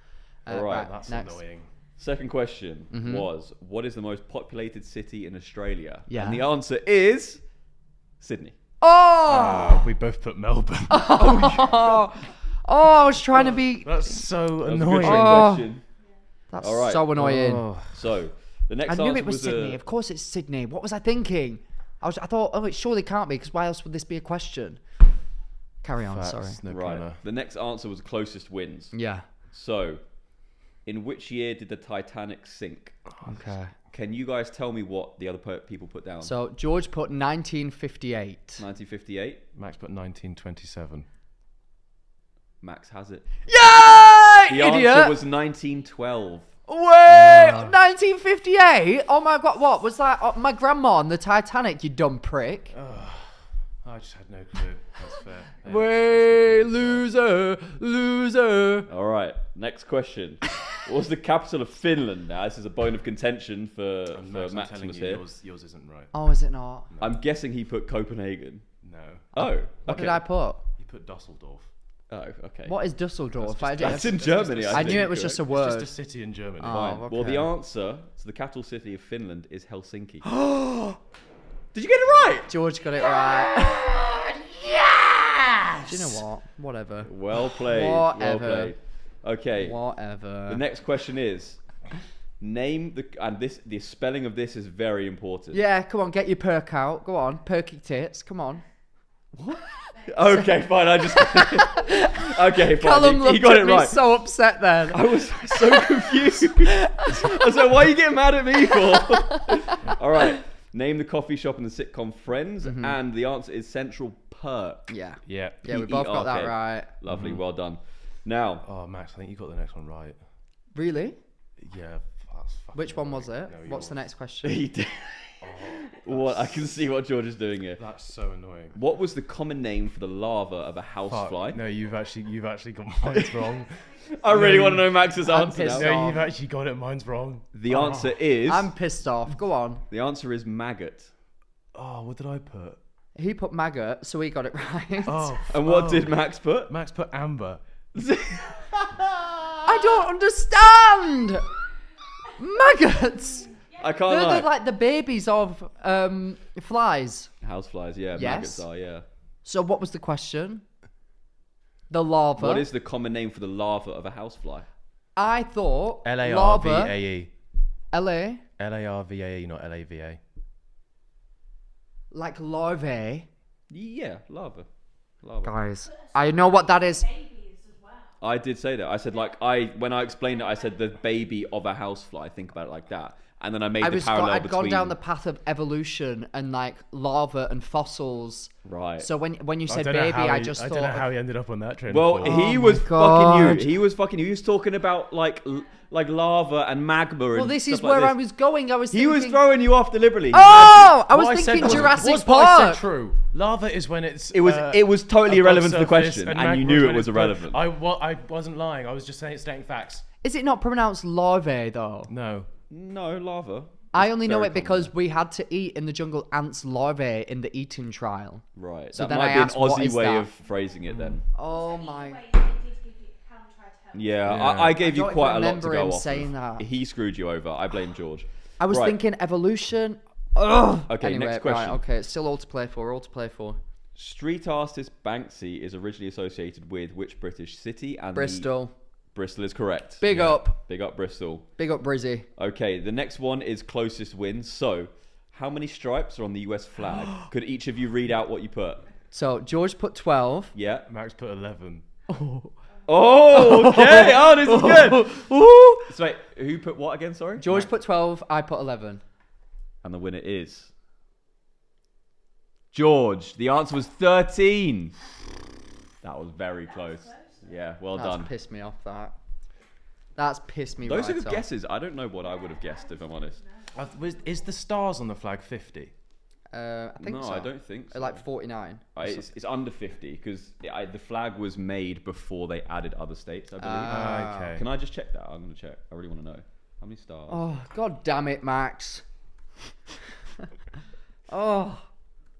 All right, That's next. annoying. Second question was, what is the most populated city in Australia? Yeah. And the answer is Sydney. Oh! We both put Melbourne. Oh, I was trying to be. That's so That was a good annoying. trick Oh. question. That's All right. so annoying. Oh. So, the next I answer knew it was Sydney. a- Of course, it's Sydney. What was I thinking? I thought, oh, it surely can't be because why else would this be a question? Carry on. Facts, Sorry. No right. brainer. The next answer was closest wins. Yeah. So, in which year did the Titanic sink? Okay. Can you guys tell me what the other people put down? So George put 1958. 1958. Max put 1927. Max has it. Yay! The Idiot! answer was 1912. Wait, 1958? Oh my god, what was that? Oh, my grandma on the Titanic, you dumb prick. I just had no clue. That's fair. Yeah, Wait, loser, loser. All right. Next question. What was the capital of Finland? Now, this is a bone of contention for Max, I'm telling Maximus you, here. yours isn't right. Oh, is it not? I'm guessing he put Copenhagen. No. Oh, okay. What did I put? You put Dusseldorf. Oh, okay. What is Dusseldorf? That's in Germany. I knew think, it was just a correct? It's word. just a city in Germany. Oh, Fine. okay. Well, the answer to the capital city of Finland is Helsinki. Did you get it right? George got it right. Yes! Do you know what? Whatever. Well played. Well Whatever. played. Okay. Whatever. The next question is, Name the spelling of this is very important. Yeah, come on, get your perk out. Go on, perky tits. Come on. Okay, fine. I just. Okay, fine. Callum He looked got at it me right. so upset then. I was so confused. I was like, "Why are you getting mad at me for?" All right. Name the coffee shop in the sitcom Friends, and the answer is Central Perk. Yeah. Yeah. Yeah, we both got that P-E-R-K. right. Lovely, well done. Now, Oh, Max, I think you got the next one right. Really? Yeah. That's fucking Which one was annoying. it? No, What's the yours. next question? he did. What I can see what George is doing here. That's so annoying. What was the common name for the larva of a housefly? No, you've actually got mine's wrong. I really want to know Max's I'm answer pissed now. off. No, you've actually got it. Mine's wrong. The answer is. I'm pissed off. Go on. The answer is maggot. Oh, what did I put? He put maggot, so he got it right. Oh, And what did Max put? Max put amber. I don't understand. Maggots. I can't They're lie. like the babies of flies. Houseflies, yeah. Yes. Maggots are, yeah. So what was the question? The larva. What is the common name for the larva of a housefly? I thought Larvae. LA, Larvae, not Lava. like larvae. Yeah, larva. Guys, I know what that is. Babies as well. I did say that. I said when I explained it, I said the baby of a housefly. Think about it like that, and then I made the parallel I'd between. gone down the path of evolution and like larva and fossils. Right. So when you said don't know baby, how I he- just I thought. don't know how he ended up on that train. Well, of thought. he Oh was my fucking God. you. He was fucking you. He was talking about like lava and magma. Well, and this is stuff where like I was going. I was. He thinking, was throwing you off deliberately. Oh, I was What thinking said Jurassic was what I said Park. true. Lava is when it's. It was totally above irrelevant to the surface, question, and magma you is knew when it was it's irrelevant. I wasn't lying. I was just stating facts. Is it not pronounced larvae though? No. No lava. I only know very it because we had to eat in the jungle ants larvae in the eating trial. Right. So that then might I be an asked, what Aussie is way that? of phrasing it then. Oh Either my! way, they did give you Callum tried to help. Yeah, Yeah. I gave I you don't quite a even lot to remember go him off saying of. that. He screwed you over. I blame George. I was Right. thinking evolution. Ugh. Okay, Anyway, next question. Right, okay, it's still all to play for. All to play for. Street artist Banksy is originally associated with which British city? And Bristol. Bristol is correct. Big up. Big up Bristol. Big up Brizzy. Okay, the next one is closest win. So, how many stripes are on the US flag? Could each of you read out what you put? So George put 12. Yeah. Max put 11. Oh, okay. Oh, this is good. So wait, who put what again? Sorry. George put 12. I put 11. And the winner is George. The answer was 13. That was very close. Yeah, well That's done. pissed me off. That's pissed me Those right are good off. guesses. I don't know what I would have guessed if I'm honest. Is the stars on the flag 50? I think No, so. I don't think so. Like 49. It's under 50 because the flag was made before they added other states, I believe. Okay. Can I just check that? I'm going to check. I really want to know. How many stars? Oh, god damn it, Max. Oh,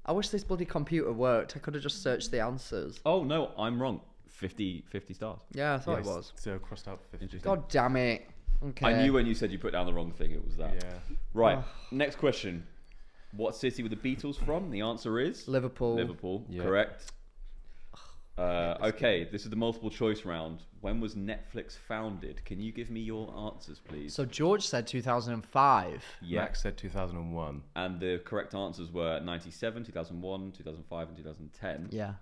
I wish this bloody computer worked. I could have just searched the answers. Oh, no, I'm wrong. 50 stars. Yeah, I thought Yes, it was. So crossed out 50. Interesting. God damn it. Okay. I knew when you said you put down the wrong thing, it was that. Yeah. Right, next question. What city were the Beatles from? The answer is Liverpool. Liverpool. Yeah. Correct. Okay, this is the multiple choice round. When was Netflix founded? Can you give me your answers, please? So George said 2005. Yeah. Max said 2001. And the correct answers were 97, 2001, 2005, and 2010. Yeah.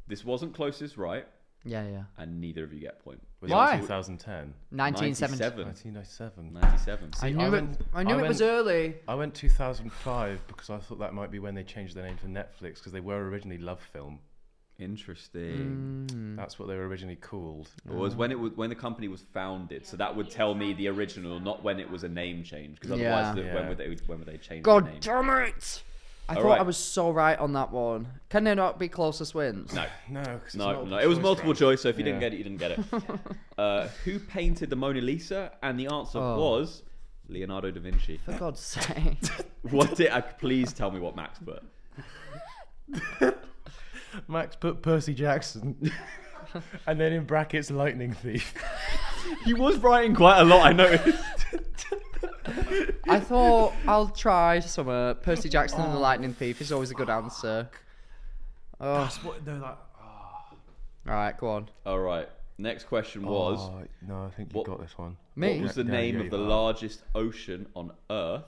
This wasn't closest right, Yeah. and neither of you get a point. Was Why? it 2010? 1970. 1997. 97. I knew it was early. I went 2005 because I thought that might be when they changed their name to Netflix because they were originally Love Film. Interesting. That's what they were originally called. It was when the company was founded, so that would tell me the original, not when it was a name change. Because otherwise, Yeah. when would they change the God name? damn it! I All thought right. I was so right on that one. Can there not be closest wins? No, No, 'cause it's no. multiple It was choice multiple round. choice, so if you didn't Yeah. get it, you didn't get it. Who painted the Mona Lisa? And the answer Oh. was Leonardo da Vinci. For God's sake. What did? Please tell me what Max put. Max put Percy Jackson. And then in brackets, Lightning Thief. He was writing quite a lot, I noticed. I thought I'll try some Percy Jackson and the Lightning Thief is always a good answer. Oh. That's what they're like. Alright, go on. All right. Next question was, no, I think you got this one. Me? what was the name of the largest ocean on Earth?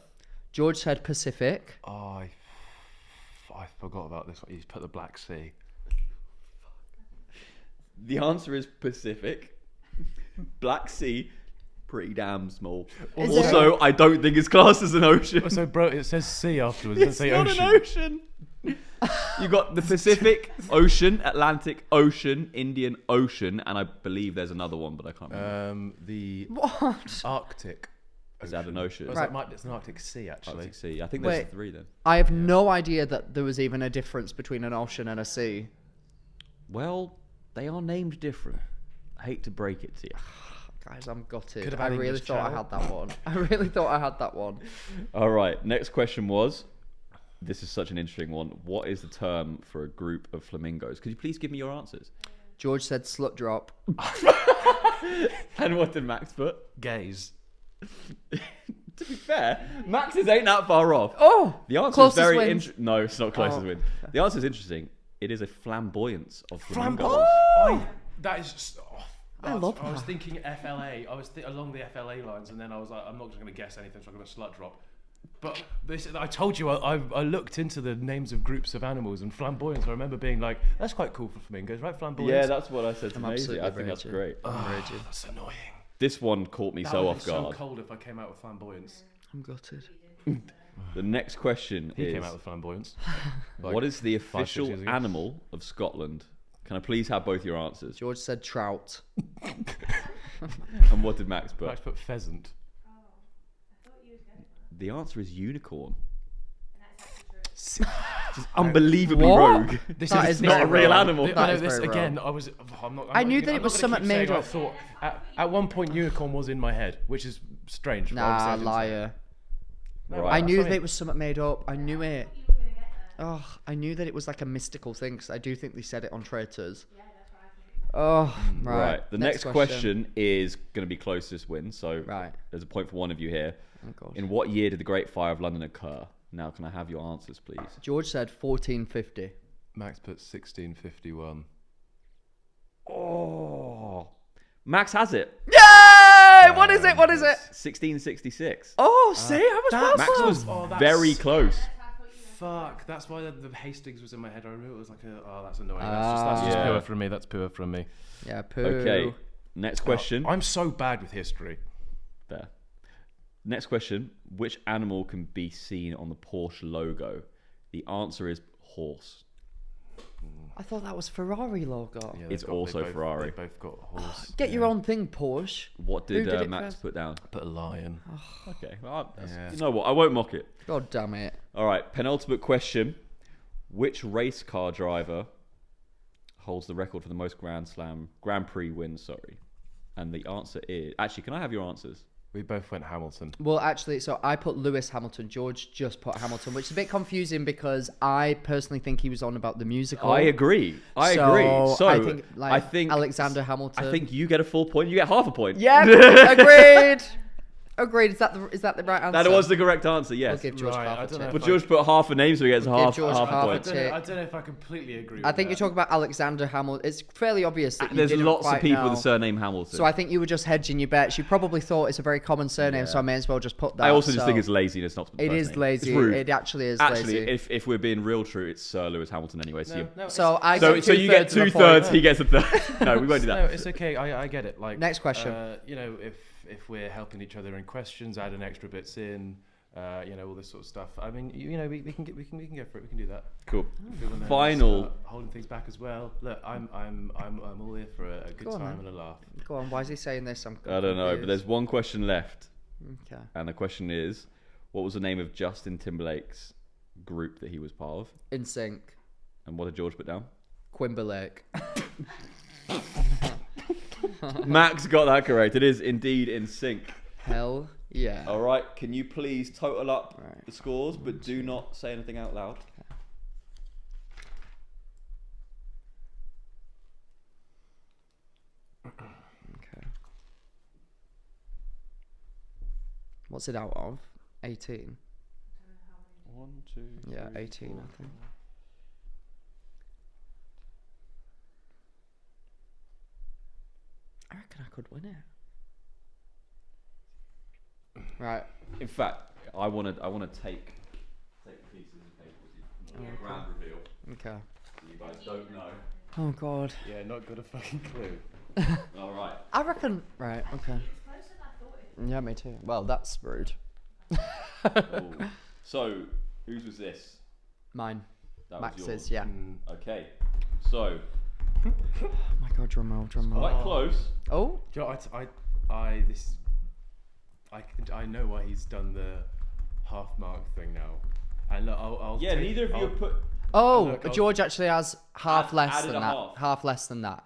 George said Pacific. Oh, I forgot about this one. He's put the Black Sea. The answer is Pacific. Black Sea, pretty damn small. Also, I don't think it's classed as an ocean. So, bro, it says sea afterwards. It's not an ocean. You got the Pacific Ocean, Atlantic Ocean, Indian Ocean, and I believe there's another one, but I can't remember. The What? Arctic. Is that an ocean? Right. It's an Arctic Sea, actually. Arctic Sea. I think there's Wait. 3 then. I have no idea that there was even a difference between an ocean and a sea. Well, they are named different. I hate to break it to you. Guys, I'm gutted. Could have I had really English thought I Channel. had that one. I really thought I had that one. All right. Next question was, this is such an interesting one. What is the term for a group of flamingos? Could you please give me your answers? George said slut drop. And what did Max put? Gaze. To be fair, Max's ain't that far off. Oh! The answer is Closest very wins. interesting. No, it's not closest Oh. win. The answer is interesting. It is a flamboyance of flamingos. That is just. I love I was that. thinking FLA. I was along the FLA lines, and then I was like, I'm not just going to guess anything, so I'm going to slut drop. But this, I told you, I looked into the names of groups of animals, and flamboyance. I remember being like, that's quite cool for flamingos, right? Flamboyance. Yeah, that's what I said to I'm Maisie. absolutely I think that's raging. great. I'm raging. That's annoying. This one caught me That so would off be guard. so cold if I came out with flamboyance. I'm gutted. The next question He is, came out with flamboyance. what is the 5-6 official years ago. animal of Scotland? Can I please have both your answers? George said trout. And what did Max put? Max put pheasant. Oh, I thought you was getting that. The answer is unicorn. And that's actually true. Unbelievably What? rogue. This That It's is not a very real wrong. animal. That I know is this very again. wrong. I was. I'm not, I knew I'm that not it was gonna something keep saying made I up. thought at one point unicorn was in my head, which is strange. but Nah, obviously I didn't say liar. it. Right. I knew sorry. that it was something made up. I knew it. You were going to get that. Oh, I knew that it was like a mystical thing because I do think they said it on Traitors. Yeah, that's what I think. Oh, right. Right. The next question is going to be closest win. So Right. there's a point for one of you here. Oh, God. In what year did the Great Fire of London occur? Now, can I have your answers, please? George said 1450. Max put 1651. Oh, Max has it. Yay! What is it? What is it? 1666. Oh, see, I was well Max close. was very close. Fuck, that's why the Hastings was in my head. I remember it was like that's annoying. Ah. That's just Yeah. pure from me. That's pure from me. Yeah, poo. Okay. Next question. I'm so bad with history. There. Next question. Which animal can be seen on the Porsche logo? The answer is horse. I thought that was Ferrari logo. Yeah, It's they also both, Ferrari. They both got horse. Get your own thing, Porsche. What Who did, did it Max first? put down? Put a lion. Okay. Well, Yeah. you know what? I won't mock it. God damn it. All right. Penultimate question. Which race car driver holds the record for the most Grand Prix wins, sorry? And the answer is... Actually, can I have your answers? We both went Hamilton. Well, actually, so I put Lewis Hamilton. George just put Hamilton, which is a bit confusing because I personally think he was on about the musical. I agree. I So, agree. So I think, like, I think Alexander Hamilton. I think you get a full point. You get half a point. Yeah, agreed. Agreed. Is that the right answer? That was the correct answer. We'll Yes. give George Right, half I a don't know tip. But George put half a name, so he gets Give half George a half a point. tip. I don't know if I completely agree. I with think that. you're talking about Alexander Hamilton. It's fairly obvious that you There's didn't lots of quite people know. with the surname Hamilton. So I think you were just hedging your bets. You probably thought it's a very common surname, so I may as well just put that. I also just so think it's laziness, not the it first is name. lazy. It's rude. It actually is Actually, lazy. if we're being real true, it's Sir Lewis Hamilton anyway. So, So I so, get so you get 2/3 of the 2/3, point. he gets a third. No, we won't do No, that. it's okay. I get it. Like Next question. You know, if we're helping each other in questions, add an extra bits in. You know, all this sort of stuff. I mean, you know, we can go for it. We can do that. Cool. If we wanna Final. start holding things back as well. Look, I'm all here for a good Go on, time then. and a laugh. Go on. Why is he saying this? I'm I don't know, but confused. there's one question left. Okay. And the question is, what was the name of Justin Timberlake's group that he was part of? In sync. And what did George put down? Quimberlake. Max got that correct. It is indeed In Sync. Hell yeah. All right, can you please total up Right. the scores, but do not say anything out loud? Okay. What's it out of? 18. 1, 2, Yeah, 3, 18, 4, I think. 5. could win it. Right. In fact, I want to take pieces of paper with you. Grand reveal. Okay. You guys don't know. Oh God. Yeah, not got a fucking clue. All right. I reckon. Right. Okay. It's closer than I thought it Yeah, me too. Well, that's rude. Oh. So, whose was this? Mine. That was Max's. yours. Yeah. Okay. So, Oh my God. Drum roll. Drum roll. quite close. Oh. Do you know, I know why he's done the half mark thing now. And look, I'll Yeah, take- neither of you I'll- have put. Oh, Look, I'll- George actually has half less added than a that. half. Half less than that.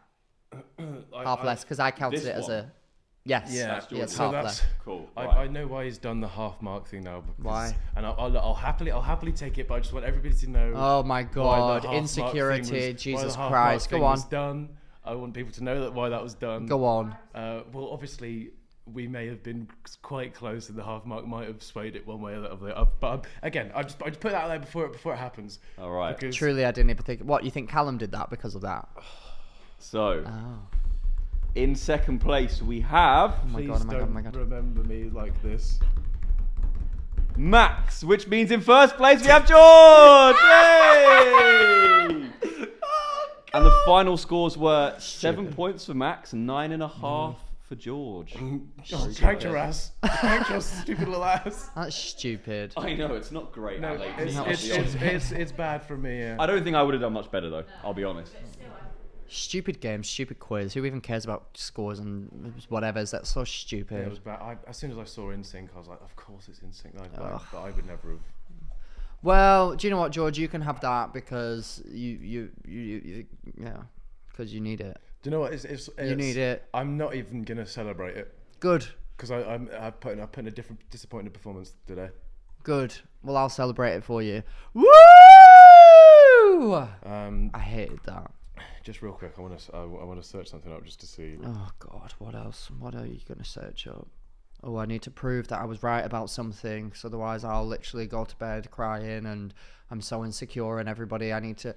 I- Half I- less because I counted This it as one? a. Yes. Yeah, That's Yeah, it's George's. half that's- less. Cool. I Right. know why he's done the half mark thing now. Because, Why? And I'll happily take it, but I just want everybody to know. Oh my why the God. half mark thing Insecurity. why the Jesus half mark Christ. thing Go on. was done. I want people to know why that was done. Go on. Well, obviously, we may have been quite close, and the half mark might have swayed it one way or the other. But again, I just put that out there before it happens. All right. Because Truly, I didn't even think. What, you think Callum did that because of that? So, Oh. in second place we have Oh my please God. Oh my God. Oh don't my God. remember me like this. Max, which means in first place we have George. Yay! And the final scores were 7 points for Max, 9.5 for George. Thank your ass. Thank your stupid little ass. That's stupid. I know it's not great. No, Alex, it's, I'll it's, be honest. it's bad for me. Yeah. I don't think I would have done much better though. I'll be honest. Stupid game, stupid quiz. Who even cares about scores and whatever's? That's so Yeah, stupid. it was bad. As soon as I saw InSync, I was like, of course it's InSync. But I would never have. Well, do you know what, George? You can have that because you yeah, because you need it. Do you know what? You need it. I'm not even gonna celebrate it Good, because I put in a different disappointing performance today. good. Well, I'll celebrate it for you. Woo! I hated that. Just real quick, I want to search something up just to see. Oh God, what else? What are you gonna search up? Oh, I need to prove that I was right about something, because otherwise I'll literally go to bed crying and I'm so insecure. And everybody, I need to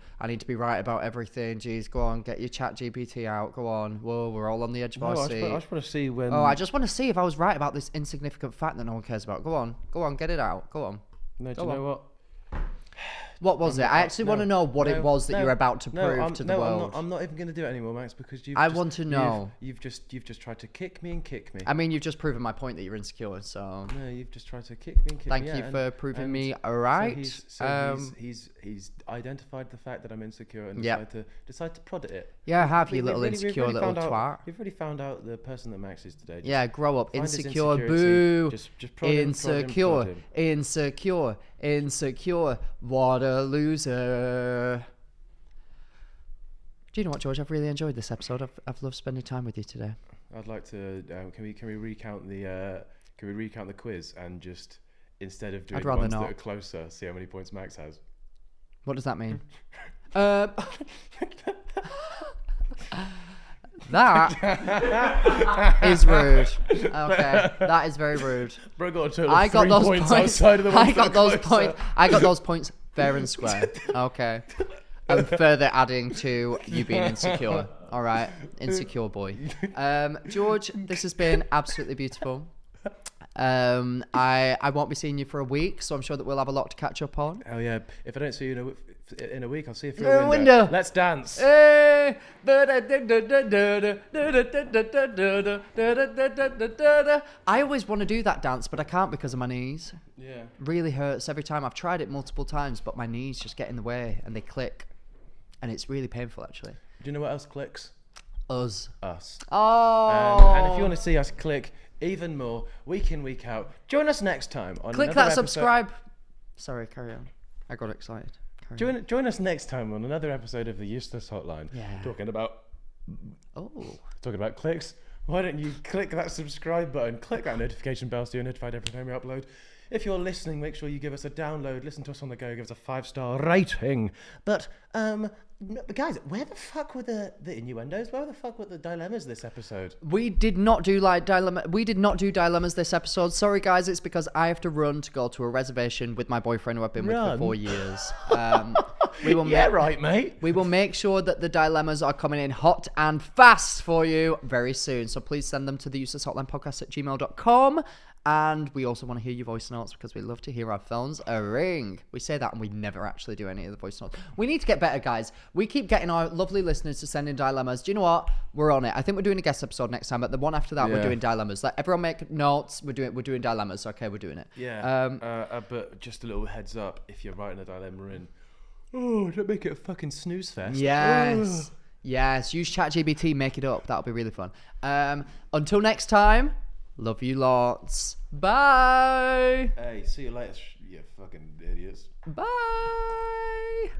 be right about everything. Jeez, go on, get your Chat GPT out. Go on. Whoa, we're all on the edge of our seat. I just want to see when. Oh, I just want to see if I was right about this insignificant fact that no one cares about. Go on, get it out. Go on. No, do Go you on. know what? What was it? I actually want to know what it was that you're about to prove to the world. I'm not even going to do it anymore, Max, because I want to know. You've just tried to kick me. I mean, you've just proven my point that you're insecure, so No, you've just tried to kick me and kick thank me. you yeah, for and- proving and me so right. he's identified the fact that I'm insecure and Yep. decided to prod at it. Yeah, I have, you We've little really insecure little found out- twat. We've already found out the person that Max is today. Just Yeah, grow up. find his Insecure, insecurity, boo. Just prod him, prod him, Insecure, prod him. insecure. What a loser. Do you know what, George? I've really enjoyed this episode. I've loved spending time with you today. I'd like to. Can we recount the quiz and just instead of doing rather ones not. that are closer, see how many points Max has? What does that mean? That is rude. Okay, that is very rude. Bro got a total I of got 3 those points points. outside of the ones I got that are those closer. points. I got those points fair and square. Okay, and further adding to you being insecure. All right, insecure boy. George, this has been absolutely beautiful. I won't be seeing you for a week, so I'm sure that we'll have a lot to catch up on. Oh yeah, if I don't see you in a week, I'll see you through Through a a window. window. Let's dance. I always want to do that dance, but I can't because of my knees. Yeah. Really hurts every time. I've tried it multiple times, but my knees just get in the way and they click, and it's really painful actually. Do you know what else clicks? Us. And if you want to see us click even more week in, week out, join us next time on Click another that episode- subscribe. Sorry, carry on. I got excited. Carry on. Join us next time on another episode of the Useless Hotline. Yeah. Talking about clicks. Why don't you click that subscribe button, click that notification bell so you're notified every time we upload. If you're listening, make sure you give us a download, listen to us on the go, give us a 5-star rating. But guys, where the fuck were the innuendos? Where the fuck were the dilemmas this episode? We did not do dilemmas this episode. Sorry guys, it's because I have to run to go to a reservation with my boyfriend who I've been with for 4 years. We will Yeah, right, mate. We will make sure that the dilemmas are coming in hot and fast for you very soon. So please send them to the uselesshotlinepodcast@gmail.com. And we also want to hear your voice notes because we love to hear our phones ring. We say that and we never actually do any of the voice notes. We need to get better, guys. We keep getting our lovely listeners to send in dilemmas. Do you know what? We're on it. I think we're doing a guest episode next time, but the one after that, we're doing dilemmas. Like, everyone make notes. We're doing dilemmas. Okay, we're doing it. Yeah. But just a little heads up, if you're writing a dilemma in, don't make it a fucking snooze fest. Yes. Yes. Use ChatGPT. Make it up. That'll be really fun. Until next time. Love you lots. Bye. Hey, see you later, you fucking idiots. Bye.